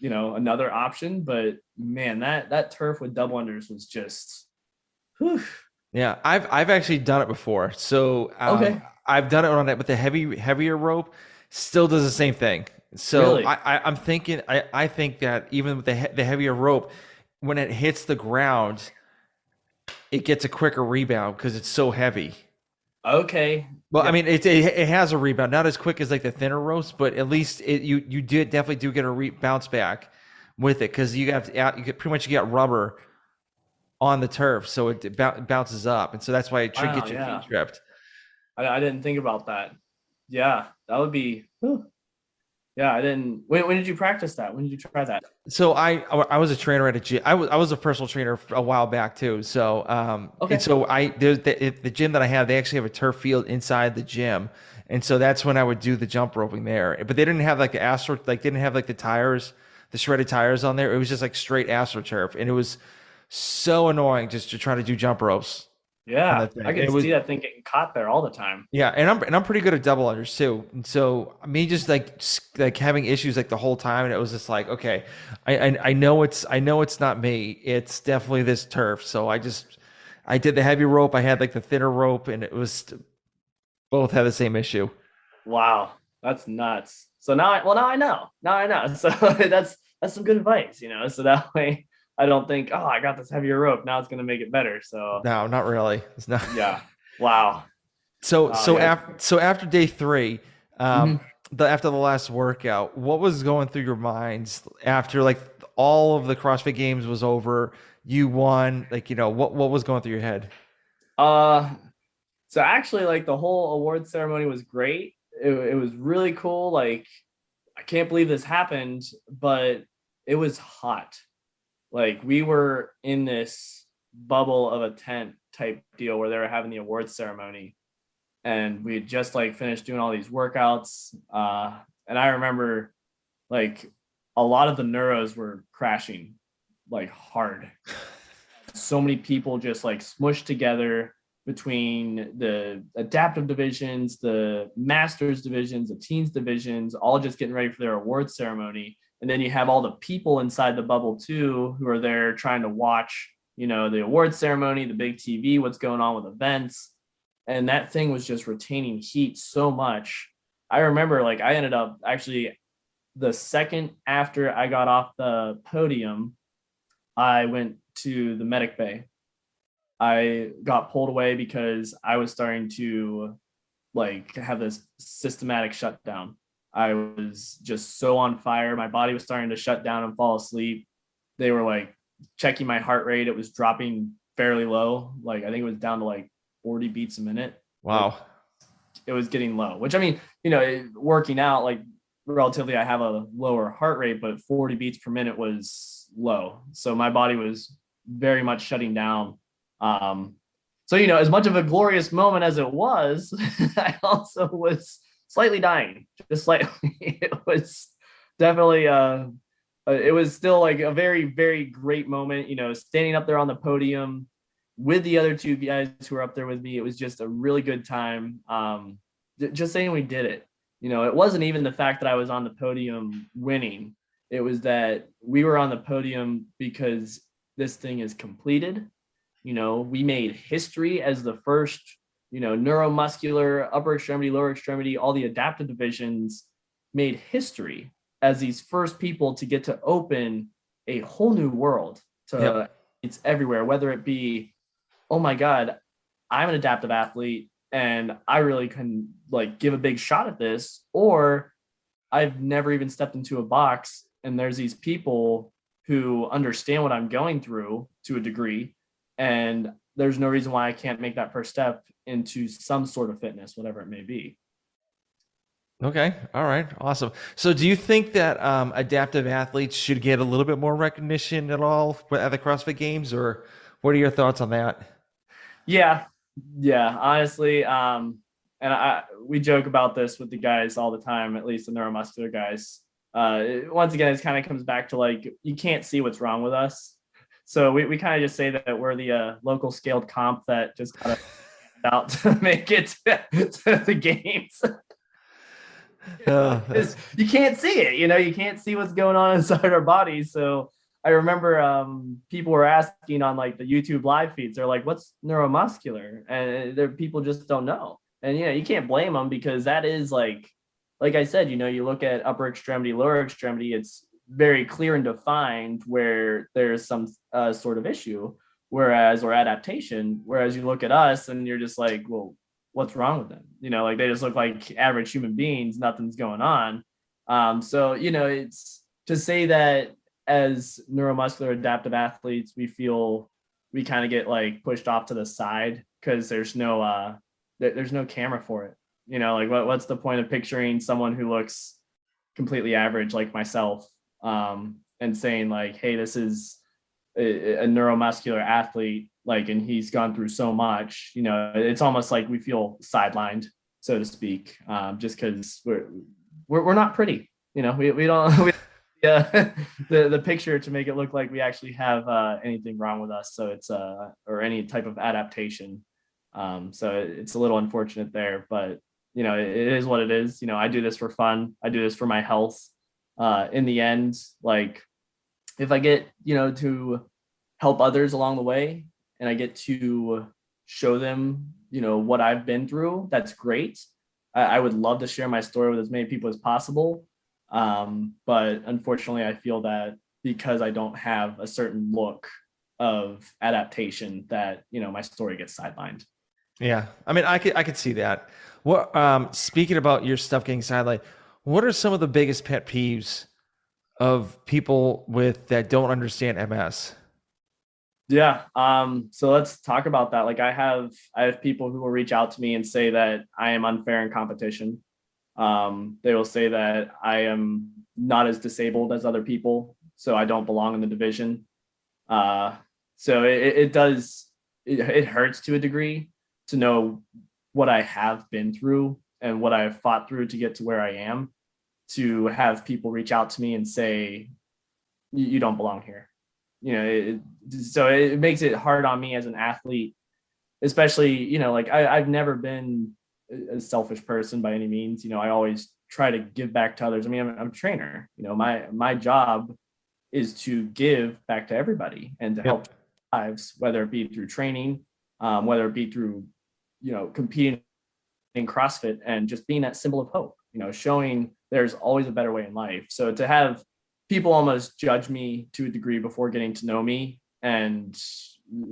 another option. But man, that turf with double unders was just, whew. Yeah, I've actually done it before. So Okay, I've done it on it with the heavier rope. Still does the same thing. So really, I'm thinking I think that even with the heavier rope, when it hits the ground, it gets a quicker rebound because it's so heavy. okay, Well, I yeah. mean, it has a rebound, not as quick as like the thinner ropes, but at least you did definitely do get a bounce back with it because you get pretty much you get rubber on the turf, so it bounces up, and so that's why it should Wow, get your feet yeah. tripped. I didn't think about that. Yeah, that would be. Whew. Yeah, I didn't. When did you practice that? When did you try that? So I was a trainer at a gym. I was a personal trainer for a while back too. So and Okay. so there's the gym that I have. They actually have a turf field inside the gym, and so that's when I would do the jump roping there. But they didn't have like the astro like they didn't have like the tires, the shredded tires on there. It was just like straight astroturf, and it was so annoying just to try to do jump ropes on Yeah, that thing. I And can it was see that thing getting caught there all the time. yeah, and I'm pretty good at double unders too. And so me just like having issues like the whole time, and it was just like, okay, I know it's not me. It's definitely this turf. So I did the heavy rope. I had like the thinner rope, and it was both had the same issue. Wow, that's nuts. So now I know. Now I know. So that's some good advice, So that way I don't think, oh, I got this heavier rope. Now it's gonna make it better. So No, not really. It's not. yeah. Wow. So Wow. Yeah. so after day three, Mhm. after the last workout, what was going through your minds after like all of the CrossFit Games was over? You won, like what was going through your head? Uh, so actually, like the whole award ceremony was great. It was really cool. Like I can't believe this happened, but it was hot. Like we were in this bubble of a tent type deal where they were having the awards ceremony, and we had just like finished doing all these workouts. And I remember like a lot of the neuros were crashing like hard. So many people just like smushed together between the adaptive divisions, the masters divisions, the teens divisions, all just getting ready for their awards ceremony. And then you have all the people inside the bubble too who are there trying to watch, the awards ceremony, the big TV, what's going on with events. And that thing was just retaining heat so much. I remember like I ended up actually the second after I got off the podium, I went to the medic bay. I got pulled away because I was starting to like have this systematic shutdown. I was just so on fire. My body was starting to shut down and fall asleep. They were like checking my heart rate. It was dropping fairly low. Like I think it was down to like 40 beats a minute. It, Wow. it was getting low, which I mean, working out like relatively, I have a lower heart rate, but 40 beats per minute was low. So my body was very much shutting down. Um, so, as much of a glorious moment as it was, I also was slightly dying, just slightly. It was definitely, it was still like a very, very great moment, standing up there on the podium with the other two guys who were up there with me. It was just a really good time. Just saying we did it. It wasn't even the fact that I was on the podium winning. It was that we were on the podium because this thing is completed. We made history as the first, neuromuscular, upper extremity, lower extremity, all the adaptive divisions made history as these first people to get to open a whole new world Yep. to it's everywhere, whether it be, oh my God, I'm an adaptive athlete and I really can like give a big shot at this, or I've never even stepped into a box and there's these people who understand what I'm going through to a degree, and there's no reason why I can't make that first step into some sort of fitness, whatever it may be. Okay. All right. Awesome. So do you think that adaptive athletes should get a little bit more recognition at all at the CrossFit Games, or what are your thoughts on that? Yeah, yeah, honestly, and we joke about this with the guys all the time, at least the neuromuscular guys. Once again, it kind of comes back to like, you can't see what's wrong with us. So we kind of just say that we're the local scaled comp that just got out to make it to the games. Uh, You can't see it, you can't see what's going on inside our bodies. So I remember people were asking on like the YouTube live feeds, they're like, what's neuromuscular? And there people just don't know. And you can't blame them, because that is like I said, you look at upper extremity, lower extremity, it's very clear and defined where there's some sort of issue, or adaptation. Whereas you look at us and you're just like, well, what's wrong with them? Like they just look like average human beings, nothing's going on. So, it's to say that as neuromuscular adaptive athletes, we feel we kind of get like pushed off to the side because there's no camera for it. Like what's the point of picturing someone who looks completely average like myself, and saying like, hey, this is a neuromuscular athlete, like, and he's gone through so much. It's almost like we feel sidelined, so to speak, just because we're not pretty. We don't the picture to make it look like we actually have anything wrong with us. So it's or any type of adaptation. So it's a little unfortunate there, but it is what it is. I do this for fun. I do this for my health. In the end, like if I get, to help others along the way and I get to show them, what I've been through, that's great. I would love to share my story with as many people as possible. But unfortunately, I feel that because I don't have a certain look of adaptation, that, my story gets sidelined. yeah. I mean, I could see that. What, speaking about your stuff getting sidelined, what are some of the biggest pet peeves of people that don't understand MS? Yeah. So let's talk about that. Like I have people who will reach out to me and say that I am unfair in competition. They will say that I am not as disabled as other people, so I don't belong in the division. So it hurts to a degree to know what I have been through and what I've fought through to get to where I am. To have people reach out to me and say, you don't belong here. So it makes it hard on me as an athlete, especially, like I've never been a selfish person by any means. I always try to give back to others. I mean, I'm a trainer. My job is to give back to everybody and to help lives, whether it be through training, whether it be through, competing in CrossFit and just being that symbol of hope, showing there's always a better way in life. So to have people almost judge me to a degree before getting to know me and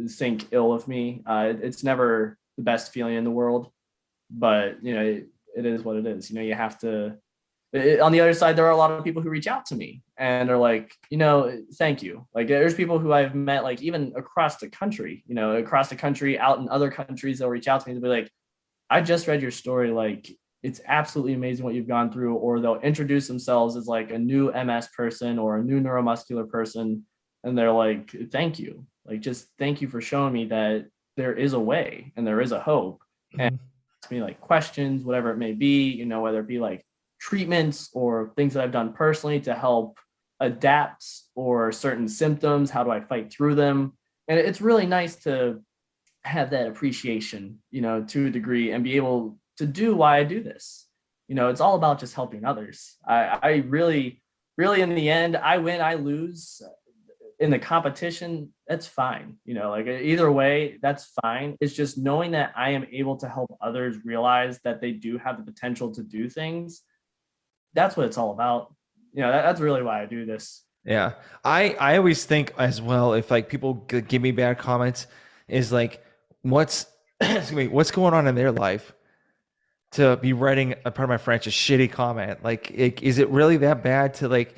think ill of me, it's never the best feeling in the world. But it is what it is. You have to. On the other side, there are a lot of people who reach out to me and are like, thank you. Like there's people who I've met, like even across the country, out in other countries, they'll reach out to me. They'll be like, I just read your story. Like it's absolutely amazing what you've gone through. Or they'll introduce themselves as like a new MS person or a new neuromuscular person. And they're like, thank you. Like, just thank you for showing me that there is a way and there is a hope. Mm-hmm. And ask me like questions, whatever it may be, whether it be like treatments or things that I've done personally to help adapt or certain symptoms. How do I fight through them? And it's really nice to have that appreciation, to a degree, and be able to do why I do this. It's all about just helping others. I really, really, in the end, I win, I lose in the competition. That's fine. Like either way, that's fine. It's just knowing that I am able to help others realize that they do have the potential to do things. That's what it's all about. That's really why I do this. Yeah. I always think as well, if like people give me bad comments, is like, what's going on in their life to be writing, a part of my French, a shitty comment? Like, is it really that bad to like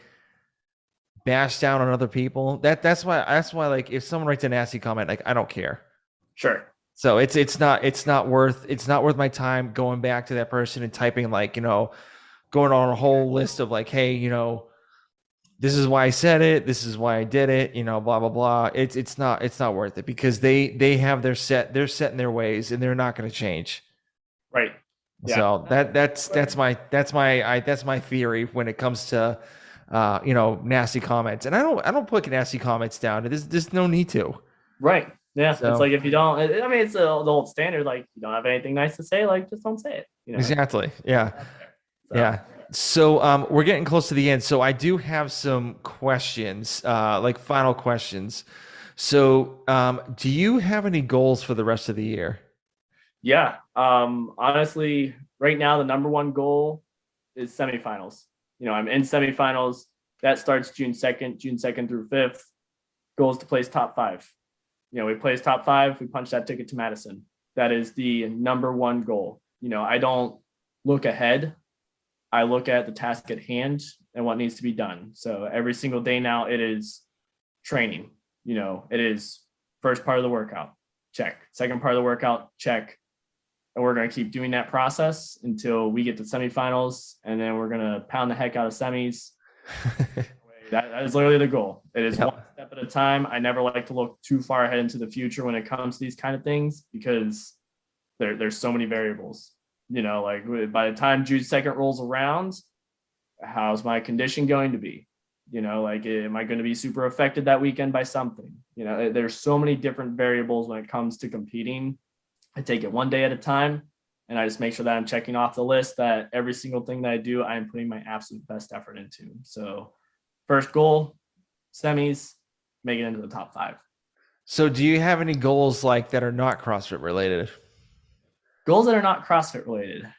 bash down on other people? That's why like if someone writes a nasty comment, like I don't care. Sure. So it's not worth my time going back to that person and typing like, going on a whole list of like, hey, this is why I said it, this is why I did it, blah blah blah. It's not worth it, because they have they're set in their ways and they're not going to change. Right. Yeah. So that's my theory when it comes to nasty comments. And I don't put nasty comments down. There's no need to. Right. Yeah. So It's like, if you don't, I mean, it's the old standard. Like, you don't have anything nice to say, like, just don't say it. exactly. Yeah. So. Yeah. So we're getting close to the end. So I do have some questions, like final questions. So do you have any goals for the rest of the year? Yeah. Honestly, right now, the number one goal is semifinals. I'm in semifinals. That starts June 2nd through 5th. Goal is to place top 5. We place top 5, we punch that ticket to Madison. That is the number one goal. I don't look ahead. I look at the task at hand and what needs to be done. So every single day now, it is training. It is first part of the workout, check. Second part of the workout, check. And we're going to keep doing that process until we get to semifinals, and then we're going to pound the heck out of semis. That is literally the goal. It is one step at a time. I never like to look too far ahead into the future when it comes to these kind of things, because there's so many variables. Like, by the time June 2nd rolls around, how's my condition going to be? Like, am I going to be super affected that weekend by something? There's so many different variables when it comes to competing. I take it one day at a time, and I just make sure that I'm checking off the list that every single thing that I do, I am putting my absolute best effort into. So first goal, semis, make it into the top 5. So do you have any goals like that are not CrossFit related? Goals that are not CrossFit related.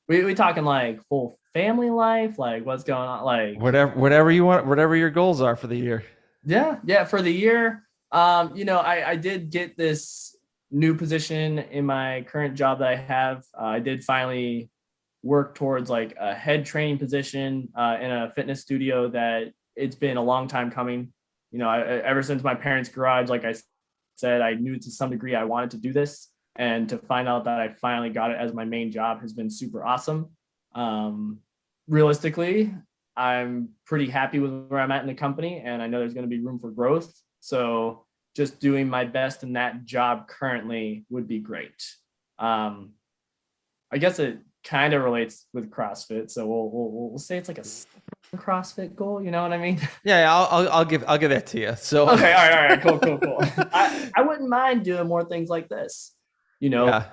We talking like full family life, like what's going on, like Whatever you want, whatever your goals are for the year. Yeah, for the year. I did get this new position in my current job that I have. I did finally work towards like a head training position in a fitness studio that it's been a long time coming. Ever since my parents' garage, like I said, I knew to some degree I wanted to do this, and to find out that I finally got it as my main job has been super awesome. Realistically, I'm pretty happy with where I'm at in the company, and I know there's going to be room for growth. So just doing my best in that job currently would be great. I guess it kind of relates with CrossFit, so we'll say it's like a CrossFit goal. You know what I mean? Yeah, I'll give that to you. So okay, all right, cool. I wouldn't mind doing more things like this. Yeah.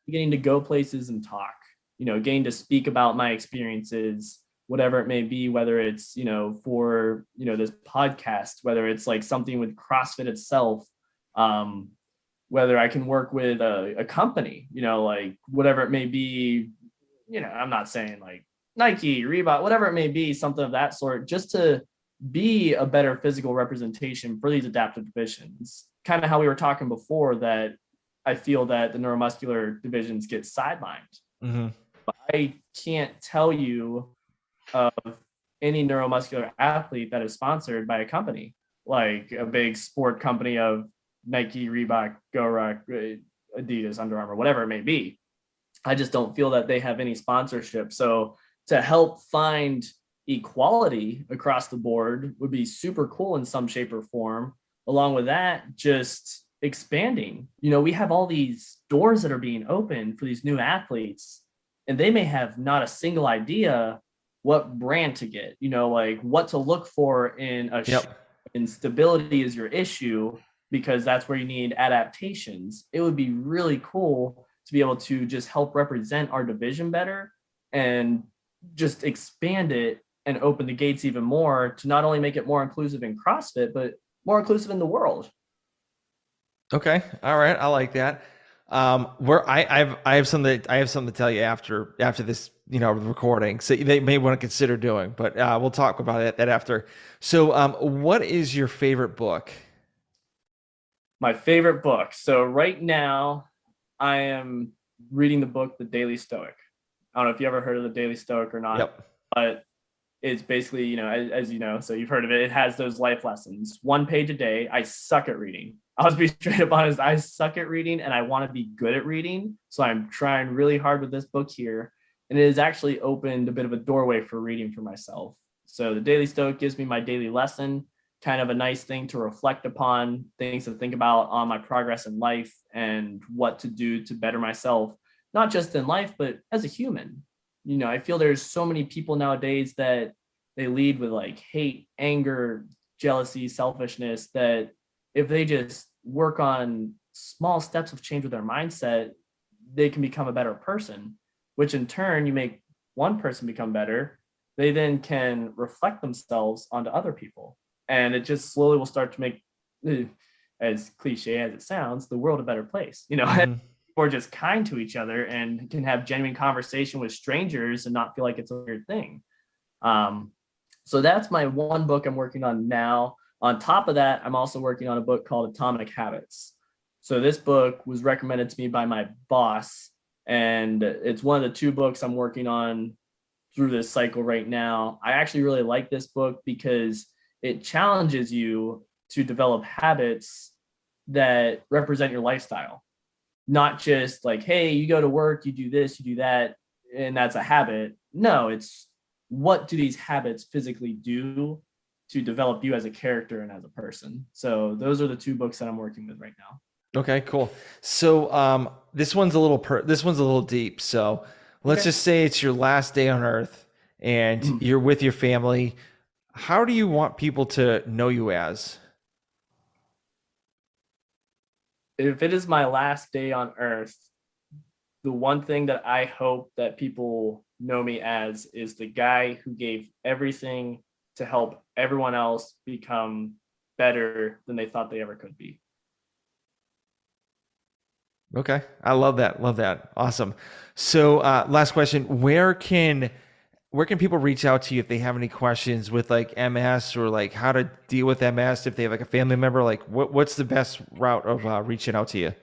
Getting to go places and talk. Getting to speak about my experiences, whatever it may be, whether it's for this podcast, whether it's like something with CrossFit itself, whether I can work with a company, like whatever it may be. I'm not saying like Nike, Reebok, whatever it may be, something of that sort, just to be a better physical representation for these adaptive divisions. Kind of how we were talking before, that I feel that the neuromuscular divisions get sidelined. Mm-hmm. I can't tell you of any neuromuscular athlete that is sponsored by a company, like a big sport company of Nike, Reebok, GoRuck, Adidas, Under Armour, whatever it may be. I just don't feel that they have any sponsorship. So to help find equality across the board would be super cool in some shape or form. Along with that, just expanding. We have all these doors that are being opened for these new athletes, and they may have not a single idea what brand to get, like what to look for in a shoe. And stability is your issue, because that's where you need adaptations. It would be really cool to be able to just help represent our division better and just expand it and open the gates even more to not only make it more inclusive in CrossFit, but more inclusive in the world. Okay. All right. I like that. Where I have something to tell you after this, recording. So they may want to consider doing, but we'll talk about that after. So, what is your favorite book? My favorite book. So right now, I am reading the book The Daily Stoic. I don't know if you ever heard of The Daily Stoic or not. Yep. But it's basically, as you know, so you've heard of it. It has those life lessons, 1 page a day. I suck at reading. I'll just be straight up honest. I suck at reading, and I want to be good at reading. So I'm trying really hard with this book here. And it has actually opened a bit of a doorway for reading for myself. So the Daily Stoic gives me my daily lesson, kind of a nice thing to reflect upon, things to think about on my progress in life and what to do to better myself, not just in life, but as a human. I feel there's so many people nowadays that they lead with like hate, anger, jealousy, selfishness, that if they just work on small steps of change with their mindset, they can become a better person, which in turn you make one person become better. They then can reflect themselves onto other people. And it just slowly will start to make, as cliche as it sounds, the world a better place. Hmm. Or just kind to each other and can have genuine conversation with strangers and not feel like it's a weird thing. Um, so that's my one book I'm working on now. On top of that, I'm also working on a book called Atomic Habits. So this book was recommended to me by my boss, and it's one of the two books I'm working on through this cycle right now. I actually really like this book because it challenges you to develop habits that represent your lifestyle, not just like, hey, you go to work, you do this, you do that, and that's a habit. No, it's what do these habits physically do to develop you as a character and as a person. So those are the two books that I'm working with right now. Okay, cool. So this one's a little deep. So let's Okay. just say it's your last day on Earth and Mm. you're with your family. How do you want people to know you as? If it is my last day on earth, the one thing that I hope that people know me as is the guy who gave everything to help everyone else become better than they thought they ever could be. Okay, I love that. Love that. Awesome. So last question: where can people reach out to you if they have any questions with like MS or like how to deal with MS if they have like a family member? Like what's the best route of reaching out to you?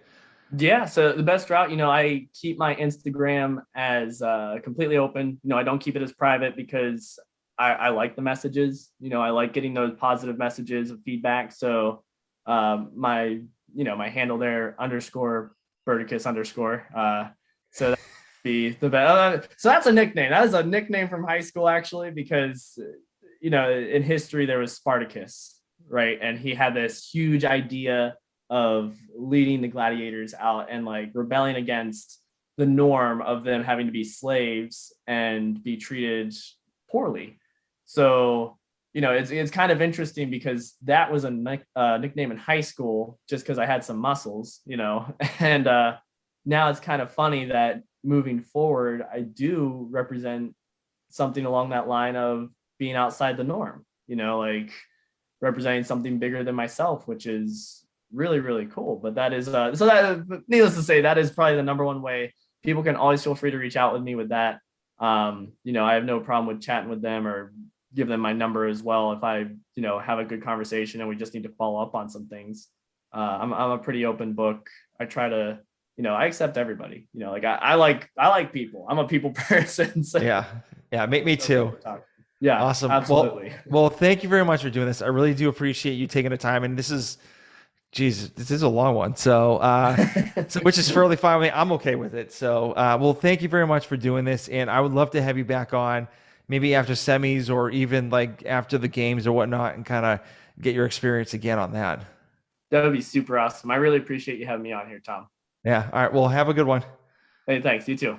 Yeah, so the best route, I keep my Instagram as completely open. I don't keep it as private because I like the messages. I like getting those positive messages of feedback. So my handle there underscore Verticus underscore. So that would be the best. So that's a nickname. That is a nickname from high school actually, because in history there was Spartacus, right? And he had this huge idea of leading the gladiators out and like rebelling against the norm of them having to be slaves and be treated poorly. So, it's kind of interesting because that was a nickname in high school just because I had some muscles, and now it's kind of funny that moving forward, I do represent something along that line of being outside the norm, like representing something bigger than myself, which is really, really cool. But that is so that needless to say, that is probably the number one way. People can always feel free to reach out with me with that. I have no problem with chatting with them or give them my number as well if I, have a good conversation and we just need to follow up on some things. I'm a pretty open book. I try to, I accept everybody. Like I like people. I'm a people person. So Yeah, yeah, me too. yeah, Awesome. absolutely. Well, thank you very much for doing this. I really do appreciate you taking the time. And this is a long one. So which is fairly fine with me. I'm okay with it. So, well, thank you very much for doing this. And I would love to have you back on maybe after semis or even like after the games or whatnot and kind of get your experience again on that. That would be super awesome. I really appreciate you having me on here, Tom. Yeah. All right. Well, have a good one. Hey, thanks. You too.